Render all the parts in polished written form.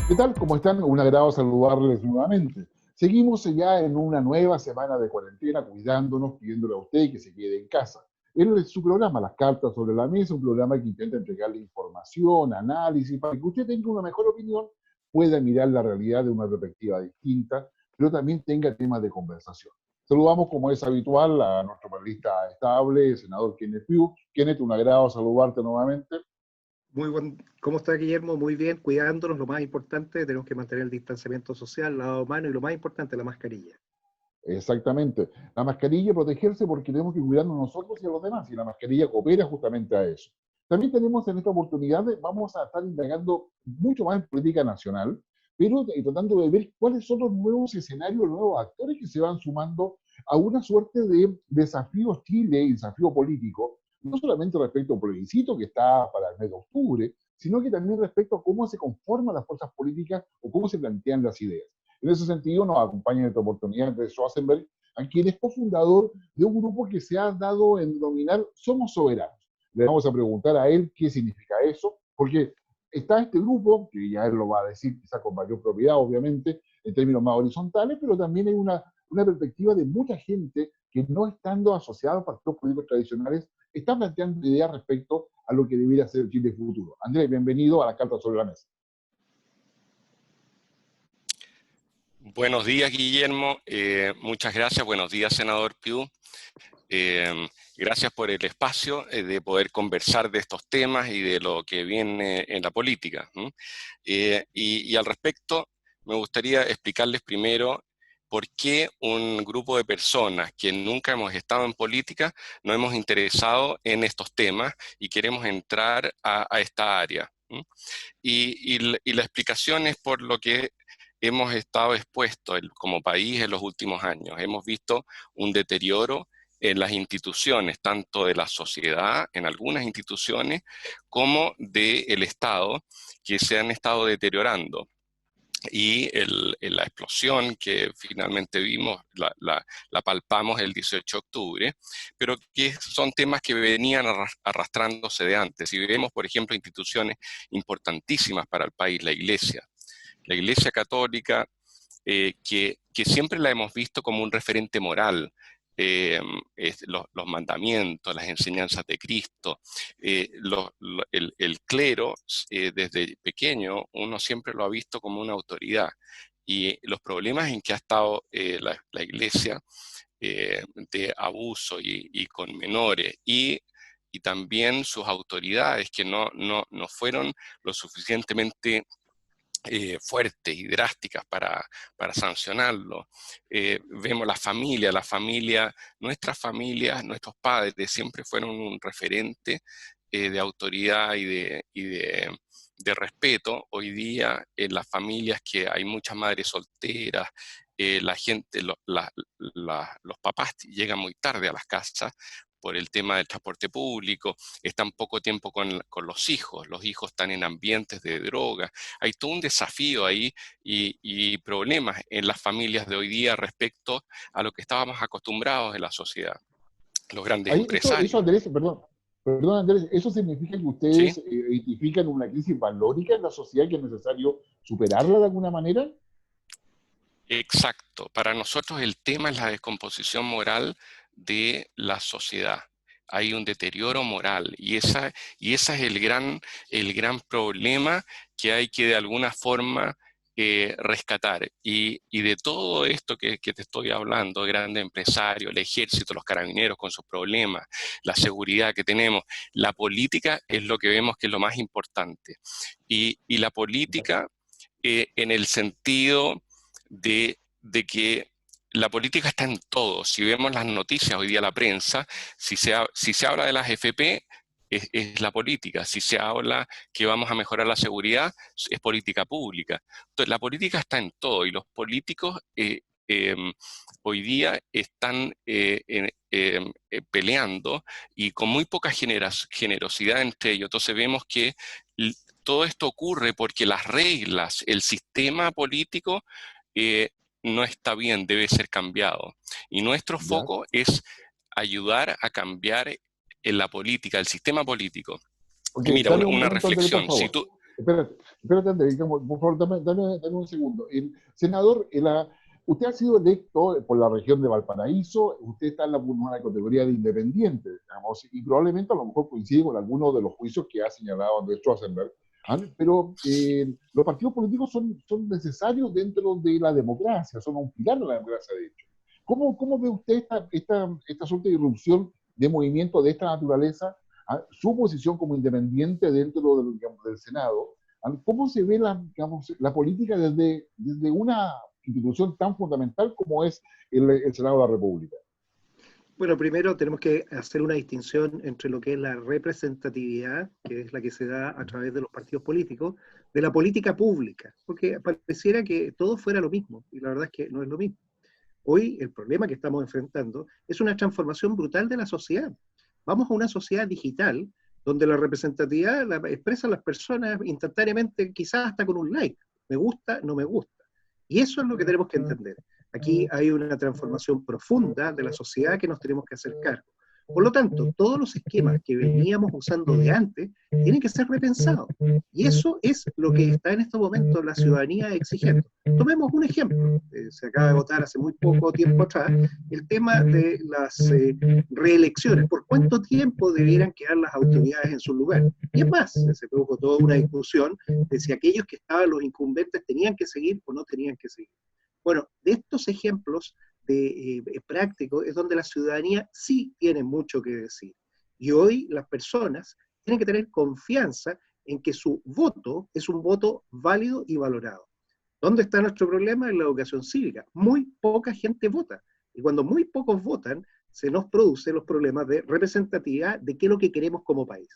¿Qué tal? ¿Cómo están? Un agrado saludarles nuevamente. Seguimos ya en una nueva semana de cuarentena, cuidándonos, pidiéndole a usted que se quede en casa. Él es su programa, Las Cartas sobre la Mesa, un programa que intenta entregarle información, análisis, para que usted tenga una mejor opinión, pueda mirar la realidad de una perspectiva distinta, pero también tenga temas de conversación. Saludamos, como es habitual, a nuestro panelista estable, el senador Kenneth Pugh. Kenneth, un agrado saludarte nuevamente. ¿Cómo está, Guillermo? Muy bien, cuidándonos, lo más importante, tenemos que mantener el distanciamiento social, lavado de manos y lo más importante, la mascarilla. Exactamente. La mascarilla, protegerse porque tenemos que cuidarnos nosotros y a los demás, y la mascarilla coopera justamente a eso. También tenemos en esta oportunidad, vamos a estar indagando mucho más en política nacional, pero tratando de ver cuáles son los nuevos escenarios, los nuevos actores que se van sumando a una suerte de desafío Chile y desafío político, no solamente respecto al plebiscito que está para el mes de octubre, sino que también respecto a cómo se conforman las fuerzas políticas o cómo se plantean las ideas. En ese sentido, nos acompaña en esta oportunidad Andrés Schwarzenberg, a quien es cofundador de un grupo que se ha dado en denominar Somos Soberanos. Le vamos a preguntar a él qué significa eso, porque está este grupo, que ya él lo va a decir quizá con mayor propiedad, obviamente, en términos más horizontales, pero también hay una perspectiva de mucha gente que no estando asociada a partidos políticos tradicionales, está planteando ideas respecto a lo que debería ser el Chile futuro. Andrés, bienvenido a la Carta sobre la Mesa. Buenos días, Guillermo. Muchas gracias. Buenos días, senador Pugh. Gracias por el espacio de poder conversar de estos temas y de lo que viene en la política. Y al respecto, me gustaría explicarles primero por qué un grupo de personas que nunca hemos estado en política nos hemos interesado en estos temas y queremos entrar a esta área. Y la explicación es por lo que hemos estado expuestos como país en los últimos años. Hemos visto un deterioro en las instituciones, tanto de la sociedad, en algunas instituciones, como del Estado, que se han estado deteriorando. Y la explosión que finalmente vimos, la palpamos el 18 de octubre, pero que son temas que venían arrastrándose de antes. Y vemos, por ejemplo, instituciones importantísimas para el país, la Iglesia Católica, que siempre la hemos visto como un referente moral, los mandamientos, las enseñanzas de Cristo, el clero, desde pequeño, uno siempre lo ha visto como una autoridad. Y los problemas en que ha estado la Iglesia de abuso y con menores, y también sus autoridades que no fueron lo suficientemente fuertes y drásticas para sancionarlo. Vemos la familia, nuestras familias, nuestros padres siempre fueron un referente de autoridad y de respeto. Hoy día en las familias que hay muchas madres solteras, la gente, los papás llegan muy tarde a las casas por el tema del transporte público, están poco tiempo con los hijos están en ambientes de droga. Hay todo un desafío ahí y problemas en las familias de hoy día respecto a lo que estábamos acostumbrados en la sociedad. Los grandes Ahí, empresarios. eso Andrés, perdón Andrés, ¿eso significa que ustedes ¿Sí? identifican una crisis valórica en la sociedad que es necesario superarla de alguna manera? Exacto. Para nosotros el tema es la descomposición moral de la sociedad. Hay un deterioro moral y esa es el gran problema que hay que de alguna forma rescatar. Y de todo esto que te estoy hablando, grandes empresarios, el ejército, los carabineros con sus problemas, la seguridad que tenemos, la política es lo que vemos que es lo más importante. Y la política en el sentido de que la política está en todo. Si vemos las noticias hoy día, la prensa, si se habla de las FP, es la política. Si se habla que vamos a mejorar la seguridad, es política pública. Entonces, la política está en todo y los políticos hoy día están peleando y con muy poca generosidad entre ellos. Entonces vemos que todo esto ocurre porque las reglas, el sistema político no está bien, debe ser cambiado. Y nuestro ¿Ya? foco es ayudar a cambiar en la política, el sistema político. Ok, Y mira, dame un una punto, Andrés, por reflexión. favor. espérate, Andrés, digamos, por favor, dame un segundo. El senador, usted ha sido electo por la región de Valparaíso, usted está en una categoría de independiente, digamos, y probablemente a lo mejor coincide con algunos de los juicios que ha señalado Andrés Schwarzenberg, pero los partidos políticos son necesarios dentro de la democracia, son un pilar de la democracia, de hecho. ¿Cómo ve usted esta suerte de irrupción de movimientos de esta naturaleza, su posición como independiente dentro del Senado? ¿Cómo se ve la política desde una institución tan fundamental como es el Senado de la República? Bueno, primero tenemos que hacer una distinción entre lo que es la representatividad, que es la que se da a través de los partidos políticos, de la política pública, porque pareciera que todo fuera lo mismo, y la verdad es que no es lo mismo. Hoy el problema que estamos enfrentando es una transformación brutal de la sociedad. Vamos a una sociedad digital donde la representatividad la expresan las personas instantáneamente, quizás hasta con un like, me gusta, no me gusta. Y eso es lo que tenemos que entender. Aquí hay una transformación profunda de la sociedad que nos tenemos que hacer cargo. Por lo tanto, todos los esquemas que veníamos usando de antes tienen que ser repensados. Y eso es lo que está en estos momentos la ciudadanía exigiendo. Tomemos un ejemplo. Se acaba de votar hace muy poco tiempo atrás el tema de las reelecciones. ¿Por cuánto tiempo debieran quedar las autoridades en su lugar? Y es más, se produjo toda una discusión de si aquellos que estaban los incumbentes tenían que seguir o no tenían que seguir. Bueno, de estos ejemplos prácticos es donde la ciudadanía sí tiene mucho que decir. Y hoy las personas tienen que tener confianza en que su voto es un voto válido y valorado. ¿Dónde está nuestro problema? En la educación cívica. Muy poca gente vota. Y cuando muy pocos votan, se nos producen los problemas de representatividad de qué es lo que queremos como país.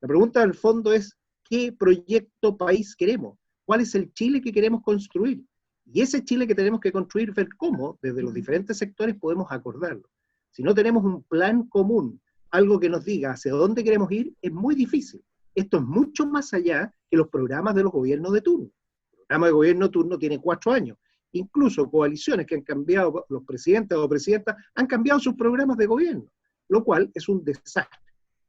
La pregunta al fondo es, ¿qué proyecto país queremos? ¿Cuál es el Chile que queremos construir? Y ese Chile que tenemos que construir, ver cómo desde los diferentes sectores podemos acordarlo. Si no tenemos un plan común, algo que nos diga hacia dónde queremos ir, es muy difícil. Esto es mucho más allá que los programas de los gobiernos de turno. El programa de gobierno de turno tiene 4 años. Incluso coaliciones que han cambiado, los presidentes o presidentas, han cambiado sus programas de gobierno, lo cual es un desastre.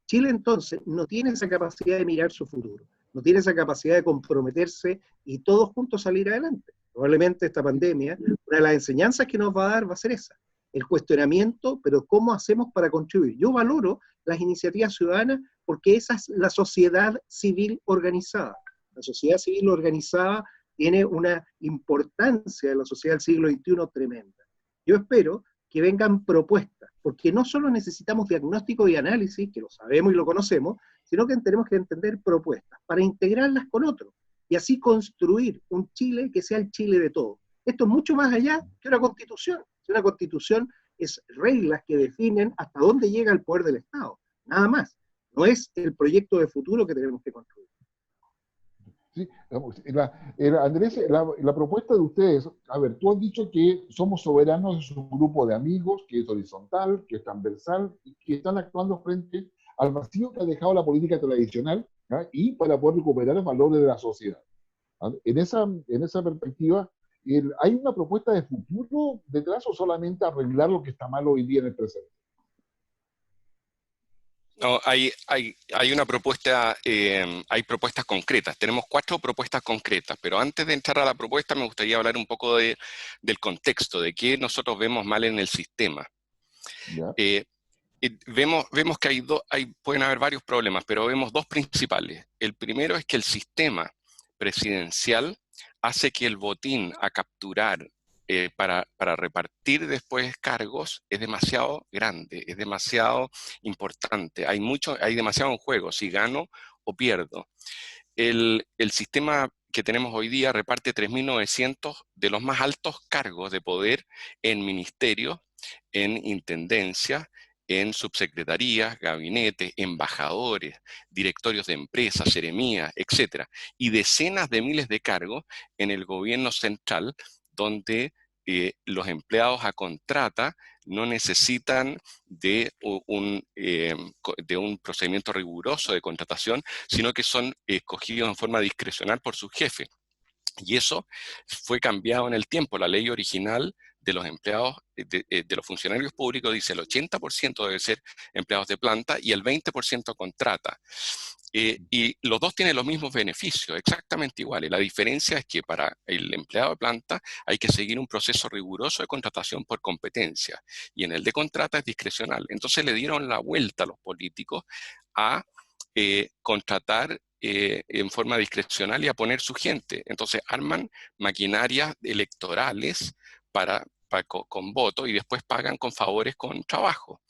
Chile entonces no tiene esa capacidad de mirar su futuro, no tiene esa capacidad de comprometerse y todos juntos salir adelante. Probablemente esta pandemia, una de las enseñanzas que nos va a dar va a ser esa, el cuestionamiento, pero ¿cómo hacemos para contribuir? Yo valoro las iniciativas ciudadanas porque esa es la sociedad civil organizada. La sociedad civil organizada tiene una importancia en la sociedad del siglo XXI tremenda. Yo espero que vengan propuestas, porque no solo necesitamos diagnóstico y análisis, que lo sabemos y lo conocemos, sino que tenemos que entender propuestas para integrarlas con otros y así construir un Chile que sea el Chile de todos. Esto es mucho más allá que una constitución. Una constitución es reglas que definen hasta dónde llega el poder del Estado, nada más. No es el proyecto de futuro que tenemos que construir. Sí, Andrés, la propuesta de ustedes, a ver, tú has dicho que somos soberanos, es un grupo de amigos que es horizontal, que es transversal y que están actuando frente al vacío que ha dejado la política tradicional, ¿ya? Y para poder recuperar valores de la sociedad. En esa perspectiva, ¿hay una propuesta de futuro detrás o solamente arreglar lo que está mal hoy día en el presente? No, hay una propuesta, hay propuestas concretas. Tenemos 4 propuestas concretas, pero antes de entrar a la propuesta me gustaría hablar un poco del contexto, de qué nosotros vemos mal en el sistema. Vemos que pueden haber varios problemas, pero vemos 2 principales. El primero es que el sistema presidencial hace que el botín a capturar para repartir después cargos es demasiado grande, es demasiado importante. Hay demasiado en juego, si gano o pierdo. El sistema que tenemos hoy día reparte 3.900 de los más altos cargos de poder en ministerios, en intendencias, en subsecretarías, gabinetes, embajadores, directorios de empresas, seremías, etc. Y decenas de miles de cargos en el gobierno central, donde los empleados a contrata no necesitan de un procedimiento riguroso de contratación, sino que son escogidos en forma discrecional por su jefe. Y eso fue cambiado en el tiempo. La ley original de los empleados, de los funcionarios públicos, dice el 80% debe ser empleados de planta y el 20% contrata. Y los dos tienen los mismos beneficios, exactamente iguales. La diferencia es que para el empleado de planta hay que seguir un proceso riguroso de contratación por competencia, y en el de contrata es discrecional. Entonces le dieron la vuelta a los políticos a contratar en forma discrecional y a poner su gente. Entonces arman maquinarias electorales con voto, y después pagan con favores con trabajo.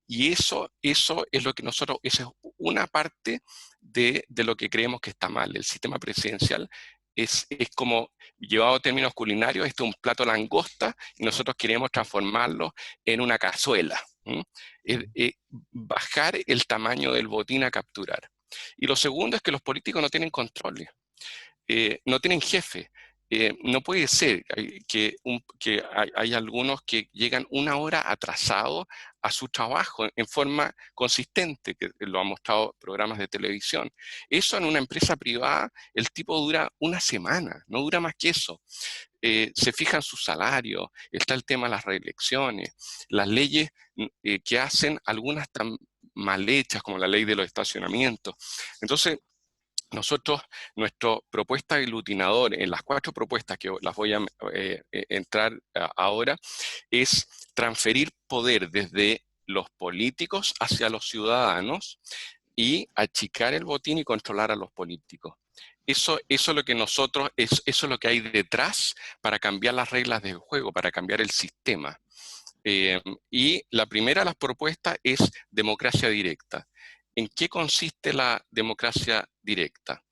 Y eso es lo que nosotros, esa es una parte de lo que creemos que está mal. El sistema presidencial es como, llevado a términos culinarios, este es un plato de langosta y nosotros queremos transformarlo en una cazuela. Bajar el tamaño del botín a capturar. Y lo segundo es que los políticos no tienen control, no tienen jefe. No puede ser que hay algunos que llegan una hora atrasados a su trabajo en forma consistente, que lo han mostrado programas de televisión. Eso en una empresa privada, el tipo dura una semana, no dura más que eso. Se fijan su salario, está el tema de las reelecciones, las leyes que hacen, algunas tan mal hechas como la ley de los estacionamientos. Entonces, nosotros, nuestra propuesta aglutinadora, en las 4 propuestas que las voy a entrar ahora, es transferir poder desde los políticos hacia los ciudadanos y achicar el botín y controlar a los políticos. Eso es lo que nosotros, eso es lo que hay detrás para cambiar las reglas del juego, para cambiar el sistema. Y la primera de las propuestas es democracia directa. ¿En qué consiste la democracia directa?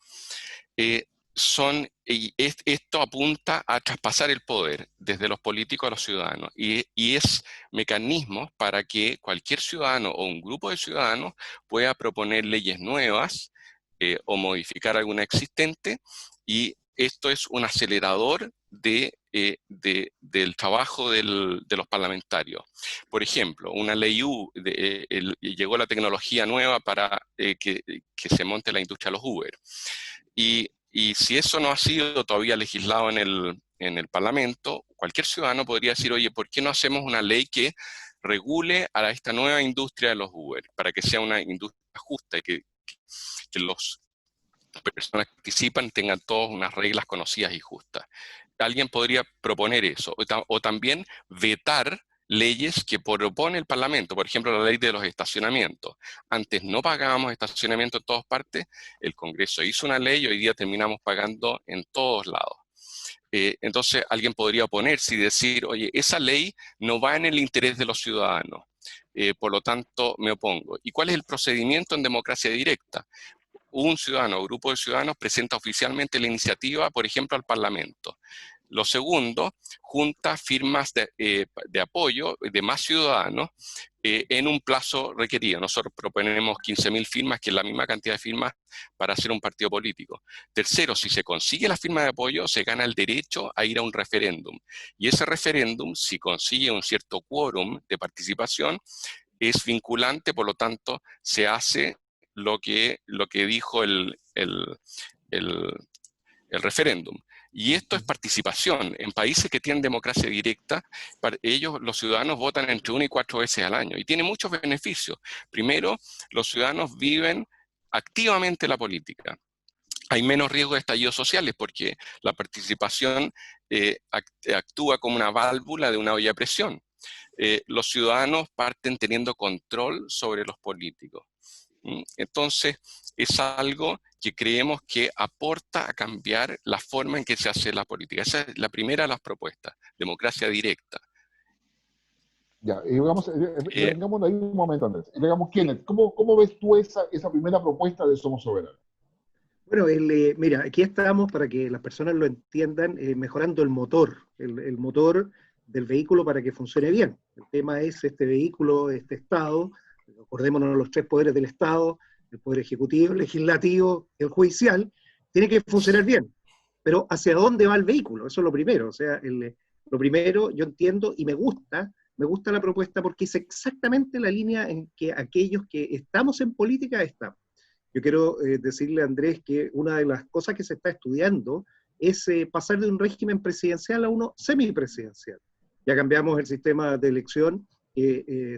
Esto apunta a traspasar el poder desde los políticos a los ciudadanos, y es mecanismos para que cualquier ciudadano o un grupo de ciudadanos pueda proponer leyes nuevas o modificar alguna existente, y esto es un acelerador del trabajo de los parlamentarios. Por ejemplo, una ley llegó la tecnología nueva para que se monte la industria de los Uber. Y si eso no ha sido todavía legislado en el Parlamento, cualquier ciudadano podría decir, oye, ¿por qué no hacemos una ley que regule a esta nueva industria de los Uber, para que sea una industria justa y que las personas que participan tengan todas unas reglas conocidas y justas? Alguien podría proponer eso, o también vetar leyes que propone el Parlamento, por ejemplo, la ley de los estacionamientos. Antes no pagábamos estacionamiento en todas partes, el Congreso hizo una ley y hoy día terminamos pagando en todos lados. Entonces alguien podría oponerse y decir, oye, esa ley no va en el interés de los ciudadanos, por lo tanto me opongo. ¿Y cuál es el procedimiento en democracia directa? Un ciudadano o grupo de ciudadanos presenta oficialmente la iniciativa, por ejemplo, al Parlamento. Lo segundo, junta firmas de apoyo de más ciudadanos en un plazo requerido. Nosotros proponemos 15.000 firmas, que es la misma cantidad de firmas para hacer un partido político. Tercero, si se consigue la firma de apoyo, se gana el derecho a ir a un referéndum. Y ese referéndum, si consigue un cierto quórum de participación, es vinculante, por lo tanto, se hace lo que dijo el referéndum. Y esto es participación. En países que tienen democracia directa, ellos, los ciudadanos, votan entre 1 y 4 veces al año. Y tiene muchos beneficios. Primero, los ciudadanos viven activamente la política. Hay menos riesgo de estallidos sociales porque la participación actúa como una válvula de una olla a presión. Los ciudadanos parten teniendo control sobre los políticos. Entonces, es algo que creemos que aporta a cambiar la forma en que se hace la política. Esa es la primera de las propuestas, democracia directa. Ya, y digamos, vengámonos ahí un momento, Andrés. Digamos, Kenneth, ¿cómo ves tú esa primera propuesta de Somos Soberanos? Bueno, mira, aquí estamos, para que las personas lo entiendan, mejorando el motor del vehículo para que funcione bien. El tema es este vehículo, este Estado, acordémonos los 3 poderes del Estado, el poder ejecutivo, el legislativo, el judicial, tiene que funcionar bien. Pero ¿hacia dónde va el vehículo? Eso es lo primero. O sea, lo primero, yo entiendo y me gusta la propuesta porque es exactamente la línea en que aquellos que estamos en política estamos. Yo quiero decirle a Andrés que una de las cosas que se está estudiando es pasar de un régimen presidencial a uno semipresidencial. Ya cambiamos el sistema de elección,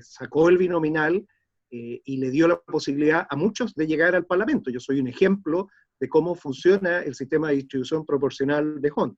sacó el binominal, y le dio la posibilidad a muchos de llegar al Parlamento. Yo soy un ejemplo de cómo funciona el sistema de distribución proporcional de Hond.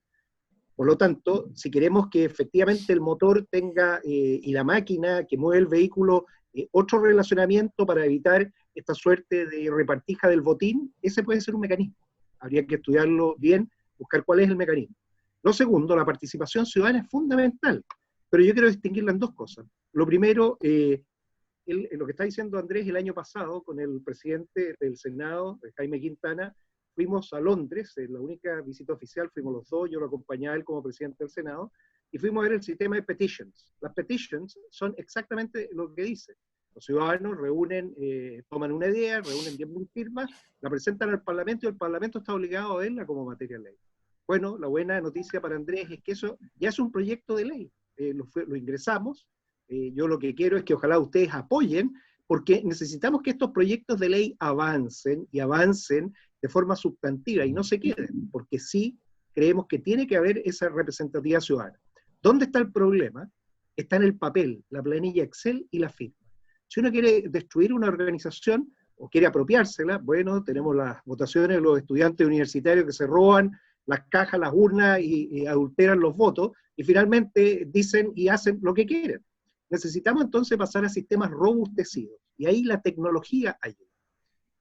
Por lo tanto, si queremos que efectivamente el motor tenga, y la máquina que mueve el vehículo, otro relacionamiento para evitar esta suerte de repartija del botín, ese puede ser un mecanismo. Habría que estudiarlo bien, buscar cuál es el mecanismo. Lo segundo, la participación ciudadana es fundamental, pero yo quiero distinguirla en dos cosas. Lo primero, lo que está diciendo Andrés, el año pasado, con el presidente del Senado, Jaime Quintana, fuimos a Londres, en la única visita oficial, fuimos los dos, yo lo acompañaba a él como presidente del Senado, y fuimos a ver el sistema de petitions. Las petitions son exactamente lo que dice. Los ciudadanos reúnen, toman una idea, reúnen 10.000 firmas, la presentan al Parlamento y el Parlamento está obligado a verla como materia de ley. Bueno, la buena noticia para Andrés es que eso ya es un proyecto de ley. Lo ingresamos. Yo lo que quiero es que ojalá ustedes apoyen, porque necesitamos que estos proyectos de ley avancen y avancen de forma sustantiva y no se queden, porque sí creemos que tiene que haber esa representatividad ciudadana. ¿Dónde está el problema? Está en el papel, la planilla Excel y la firma. Si uno quiere destruir una organización o quiere apropiársela, bueno, tenemos las votaciones de los estudiantes universitarios que se roban las cajas, las urnas y adulteran los votos, y finalmente dicen y hacen lo que quieren. Necesitamos entonces pasar a sistemas robustecidos, y ahí la tecnología ayuda.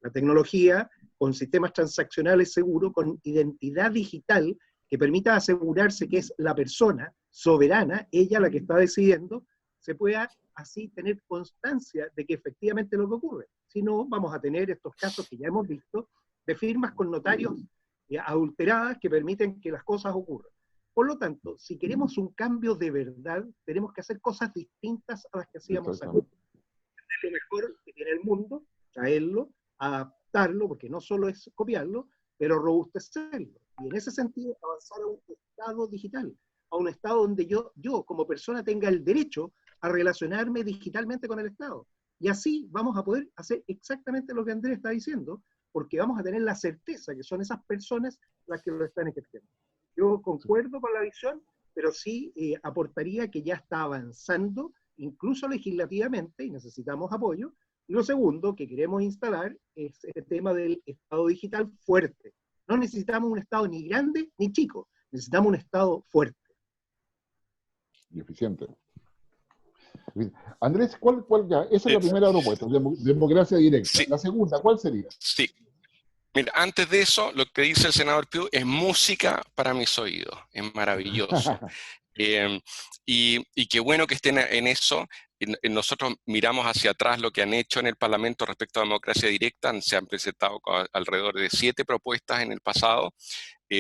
La tecnología con sistemas transaccionales seguros, con identidad digital, que permita asegurarse que es la persona soberana, ella la que está decidiendo, se pueda así tener constancia de que efectivamente lo que ocurre. Si no, vamos a tener estos casos que ya hemos visto, de firmas con notarios adulteradas que permiten que las cosas ocurran. Por lo tanto, si queremos un cambio de verdad, tenemos que hacer cosas distintas a las que hacíamos antes. Lo mejor que tiene el mundo, traerlo, adaptarlo, porque no solo es copiarlo, pero robustecerlo. Y en ese sentido, avanzar a un estado digital, a un estado donde yo como persona tenga el derecho a relacionarme digitalmente con el Estado. Y así vamos a poder hacer exactamente lo que Andrés está diciendo, porque vamos a tener la certeza que son esas personas las que lo están ejerciendo. Yo concuerdo con la visión, pero sí aportaría que ya está avanzando, incluso legislativamente, y necesitamos apoyo. Y lo segundo que queremos instalar es el tema del Estado digital fuerte. No necesitamos un Estado ni grande ni chico, necesitamos un Estado fuerte. Y eficiente. Andrés, ¿cuál ya? Esa es la primera propuesta, democracia directa. Sí. La segunda, ¿cuál sería? Sí. Mira, antes de eso, lo que dice el senador Piu es música para mis oídos, es maravilloso. Y qué bueno que estén en eso. Nosotros miramos hacia atrás lo que han hecho en el Parlamento respecto a democracia directa. Se han presentado alrededor de 7 propuestas en el pasado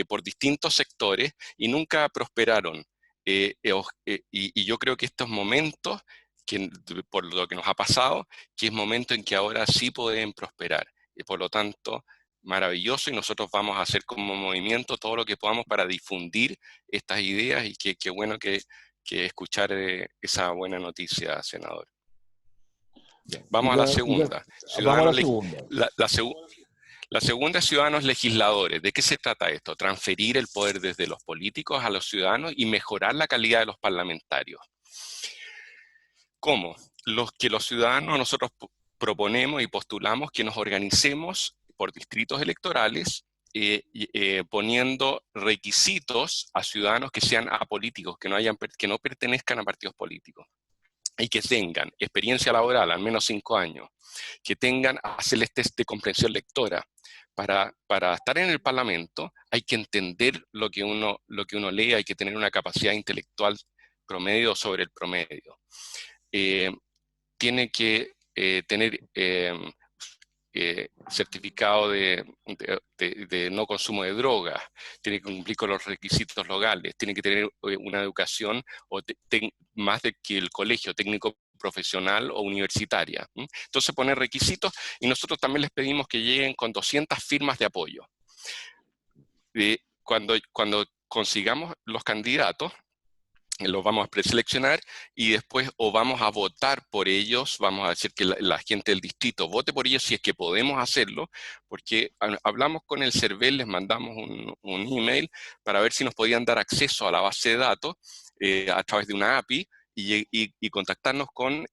por distintos sectores y nunca prosperaron. Y yo creo que estos momentos, por lo que nos ha pasado, que es momento en que ahora sí pueden prosperar. Y por lo tanto, maravilloso, y nosotros vamos a hacer como movimiento todo lo que podamos para difundir estas ideas, y qué bueno que escuchar esa buena noticia, senador. Vamos a la segunda. La segunda es ciudadanos legisladores. ¿De qué se trata esto? Transferir el poder desde los políticos a los ciudadanos y mejorar la calidad de los parlamentarios. ¿Cómo? Los ciudadanos, nosotros proponemos y postulamos que nos organicemos por distritos electorales, poniendo requisitos a ciudadanos que sean apolíticos, que no pertenezcan a partidos políticos, y que tengan experiencia laboral, al menos 5 años, que tengan, hacerles test de comprensión lectora. Para estar en el Parlamento hay que entender lo que uno lee, hay que tener una capacidad intelectual promedio sobre el promedio. Tiene que tener certificado de no consumo de drogas, tiene que cumplir con los requisitos legales, tiene que tener una educación más de que el colegio técnico profesional o universitaria. Entonces poner requisitos, y nosotros también les pedimos que lleguen con 200 firmas de apoyo. Cuando consigamos los candidatos, los vamos a preseleccionar y después o vamos a votar por ellos, vamos a decir que la gente del distrito vote por ellos si es que podemos hacerlo, porque hablamos con el CERVEL, les mandamos un email para ver si nos podían dar acceso a la base de datos a través de una API, y contactarnos con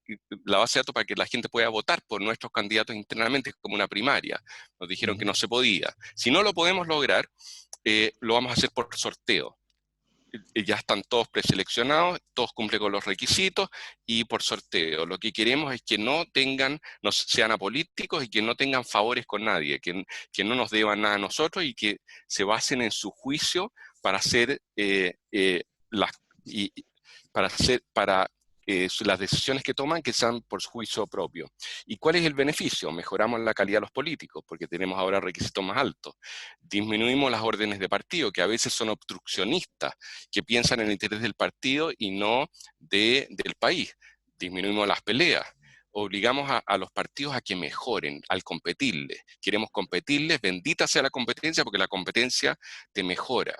la base de datos para que la gente pueda votar por nuestros candidatos internamente, como una primaria. Nos dijeron que no se podía. Si no lo podemos lograr, lo vamos a hacer por sorteo. Ya están todos preseleccionados, todos cumplen con los requisitos y por sorteo. Lo que queremos es que no sean apolíticos y que no tengan favores con nadie, que no nos deban nada a nosotros y que se basen en su juicio para hacer las decisiones que toman, que sean por su juicio propio. ¿Y cuál es el beneficio? Mejoramos la calidad de los políticos, porque tenemos ahora requisitos más altos. Disminuimos las órdenes de partido, que a veces son obstruccionistas, que piensan en el interés del partido y no del país. Disminuimos las peleas. Obligamos a los partidos a que mejoren, al competirles. Queremos competirles, bendita sea la competencia, porque la competencia te mejora.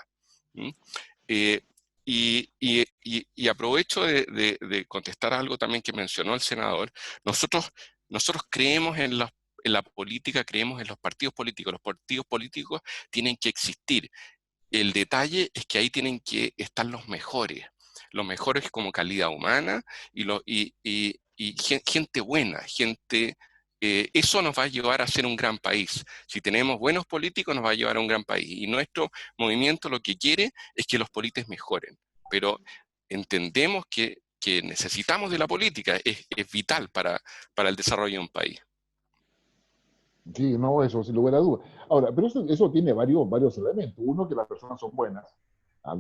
Y aprovecho de contestar algo también que mencionó el senador. Nosotros creemos en la política, creemos en los partidos políticos. Los partidos políticos tienen que existir. El detalle es que ahí tienen que estar los mejores como calidad humana y gente buena, gente... eso nos va a llevar a ser un gran país. Si tenemos buenos políticos, nos va a llevar a un gran país. Y nuestro movimiento lo que quiere es que los políticos mejoren. Pero entendemos que necesitamos de la política, es vital para el desarrollo de un país. Sí, no, eso sin lugar a dudas. Ahora, pero eso tiene varios elementos. Uno, que las personas son buenas,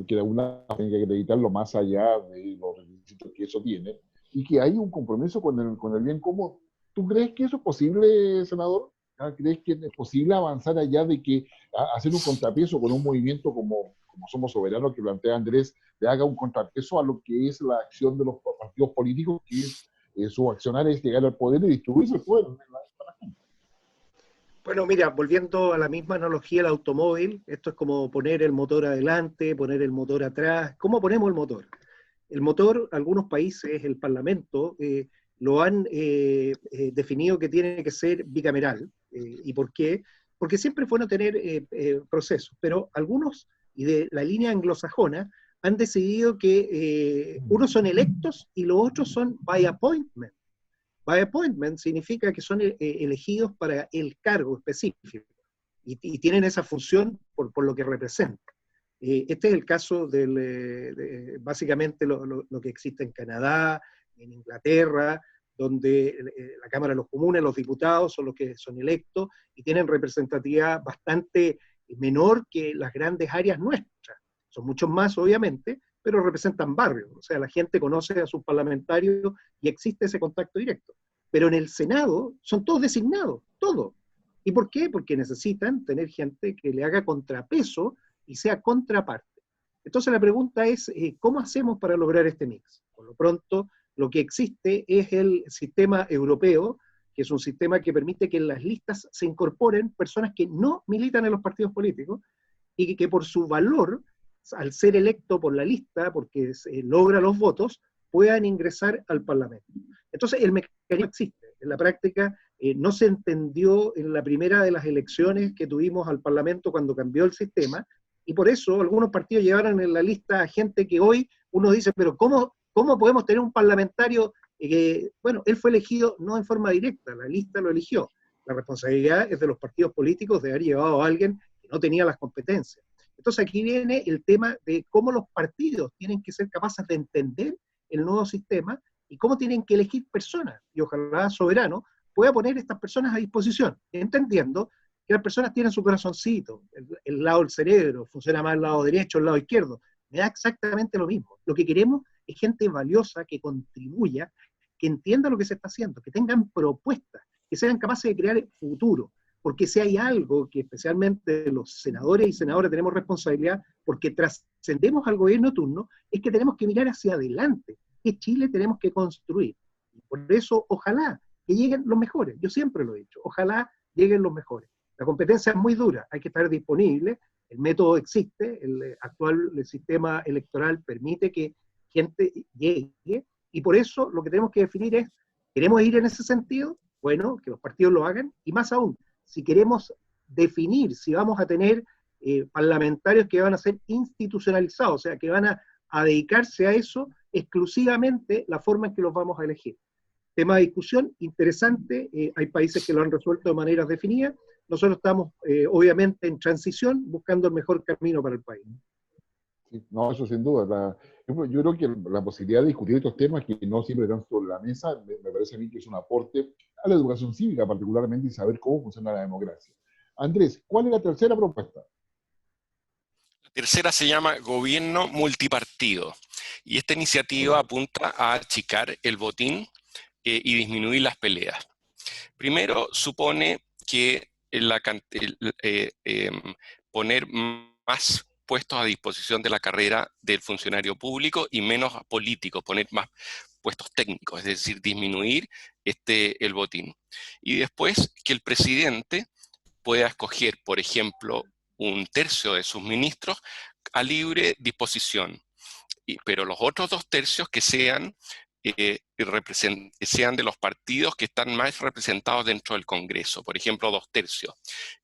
que de alguna tiene que acreditarlo más allá de los requisitos que eso tiene, y que hay un compromiso con el bien común. ¿Tú crees que eso es posible, senador? ¿Crees que es posible avanzar allá de que hacer un contrapeso con un movimiento como Somos Soberanos, que plantea Andrés, le haga un contrapeso a lo que es la acción de los partidos políticos, que es su accionar es llegar al poder y distribuirse el poder? Bueno, mira, volviendo a la misma analogía del automóvil, esto es como poner el motor adelante, poner el motor atrás. ¿Cómo ponemos el motor? El motor, algunos países, el Parlamento, lo han definido que tiene que ser bicameral. ¿Y por qué? Porque siempre es bueno tener procesos, pero algunos, y de la línea anglosajona, han decidido que unos son electos y los otros son by appointment. By appointment significa que son elegidos para el cargo específico y tienen esa función por lo que representan. Este es el caso básicamente lo que existe en Canadá, en Inglaterra, donde la Cámara de los Comunes, los diputados son los que son electos y tienen representatividad bastante menor que las grandes áreas nuestras. Son muchos más, obviamente, pero representan barrios. O sea, la gente conoce a sus parlamentarios y existe ese contacto directo. Pero en el Senado son todos designados, todos. ¿Y por qué? Porque necesitan tener gente que le haga contrapeso y sea contraparte. Entonces la pregunta es, ¿cómo hacemos para lograr este mix? Por lo pronto, lo que existe es el sistema europeo, que es un sistema que permite que en las listas se incorporen personas que no militan en los partidos políticos y que por su valor, al ser electo por la lista, porque logra los votos, puedan ingresar al Parlamento. Entonces, el mecanismo existe. En la práctica, no se entendió en la primera de las elecciones que tuvimos al Parlamento cuando cambió el sistema, y por eso algunos partidos llevaron en la lista a gente que hoy uno dice, pero ¿cómo podemos tener un parlamentario bueno, él fue elegido no en forma directa, la lista lo eligió. La responsabilidad es de los partidos políticos de haber llevado a alguien que no tenía las competencias. Entonces aquí viene el tema de cómo los partidos tienen que ser capaces de entender el nuevo sistema y cómo tienen que elegir personas. Y ojalá Soberano pueda poner estas personas a disposición, entendiendo que las personas tienen su corazoncito, el lado del cerebro, funciona más el lado derecho, el lado izquierdo. Me da exactamente lo mismo. Lo que queremos es gente valiosa que contribuya, que entienda lo que se está haciendo, que tengan propuestas, que sean capaces de crear el futuro. Porque si hay algo que especialmente los senadores y senadoras tenemos responsabilidad, porque trascendemos al gobierno de turno, es que tenemos que mirar hacia adelante, que Chile tenemos que construir. Y por eso, ojalá que lleguen los mejores. Yo siempre lo he dicho, ojalá lleguen los mejores. La competencia es muy dura, hay que estar disponible, el método existe, el actual sistema electoral permite que gente llegue, y por eso lo que tenemos que definir es, ¿queremos ir en ese sentido? Bueno, que los partidos lo hagan, y más aún, si queremos definir si vamos a tener parlamentarios que van a ser institucionalizados, o sea, que van a dedicarse a eso, exclusivamente la forma en que los vamos a elegir. Tema de discusión, interesante, hay países que lo han resuelto de maneras definidas, nosotros estamos obviamente en transición, buscando el mejor camino para el país. Sí, no, eso sin duda. Yo creo que la posibilidad de discutir estos temas que no siempre están sobre la mesa, me parece a mí que es un aporte a la educación cívica particularmente y saber cómo funciona la democracia. Andrés, ¿cuál es la tercera propuesta? La tercera se llama Gobierno Multipartido, y esta iniciativa apunta a achicar el botín y disminuir las peleas. Primero, supone que poner más puestos a disposición de la carrera del funcionario público y menos políticos, poner más puestos técnicos, es decir, disminuir el botín. Y después que el presidente pueda escoger, por ejemplo, un tercio de sus ministros a libre disposición, pero los otros 2/3 que sean de los partidos que están más representados dentro del Congreso, por ejemplo 2/3,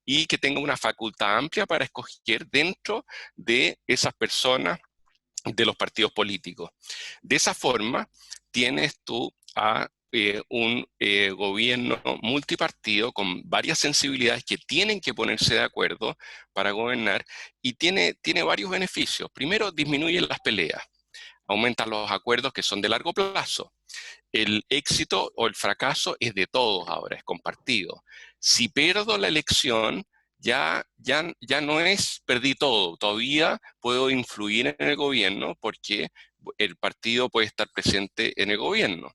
y que tenga una facultad amplia para escoger dentro de esas personas de los partidos políticos. De esa forma tienes tú a un gobierno multipartido con varias sensibilidades que tienen que ponerse de acuerdo para gobernar, y tiene varios beneficios. Primero, disminuye las peleas, aumentan los acuerdos que son de largo plazo. El éxito o el fracaso es de todos ahora, es compartido. Si pierdo la elección, ya no es perdí todo, todavía puedo influir en el gobierno porque el partido puede estar presente en el gobierno.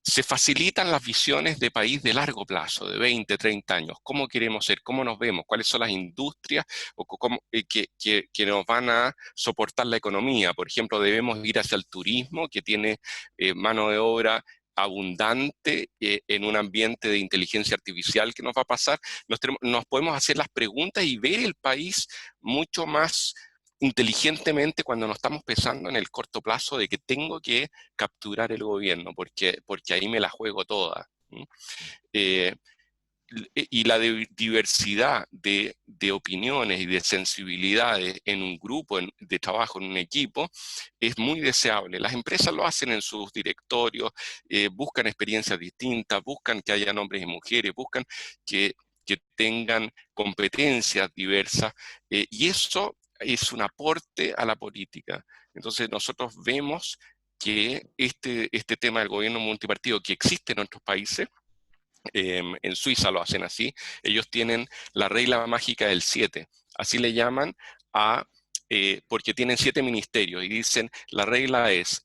Se facilitan las visiones de país de largo plazo, de 20, 30 años. ¿Cómo queremos ser? ¿Cómo nos vemos? ¿Cuáles son las industrias que nos van a soportar la economía? Por ejemplo, debemos ir hacia el turismo, que tiene mano de obra abundante en un ambiente de inteligencia artificial que nos va a pasar. Nos podemos hacer las preguntas y ver el país mucho más inteligentemente cuando nos estamos pensando en el corto plazo de que tengo que capturar el gobierno, porque ahí me la juego toda. Y la diversidad de opiniones y de sensibilidades en un grupo de trabajo, en un equipo, es muy deseable. Las empresas lo hacen en sus directorios, buscan experiencias distintas, buscan que haya hombres y mujeres, buscan que tengan competencias diversas, y eso es un aporte a la política. Entonces nosotros vemos que este tema del gobierno multipartido que existe en otros países, en Suiza lo hacen así, ellos tienen la regla mágica del 7, así le llaman porque tienen 7 ministerios y dicen, la regla es,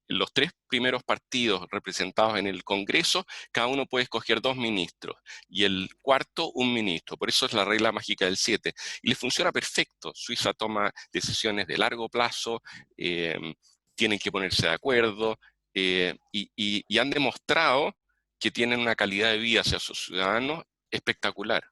los 3 primeros partidos representados en el Congreso, cada uno puede escoger 2 ministros, y el cuarto, 1 ministro. Por eso es la regla mágica del 7. Y les funciona perfecto. Suiza toma decisiones de largo plazo, tienen que ponerse de acuerdo, y han demostrado que tienen una calidad de vida hacia sus ciudadanos espectacular.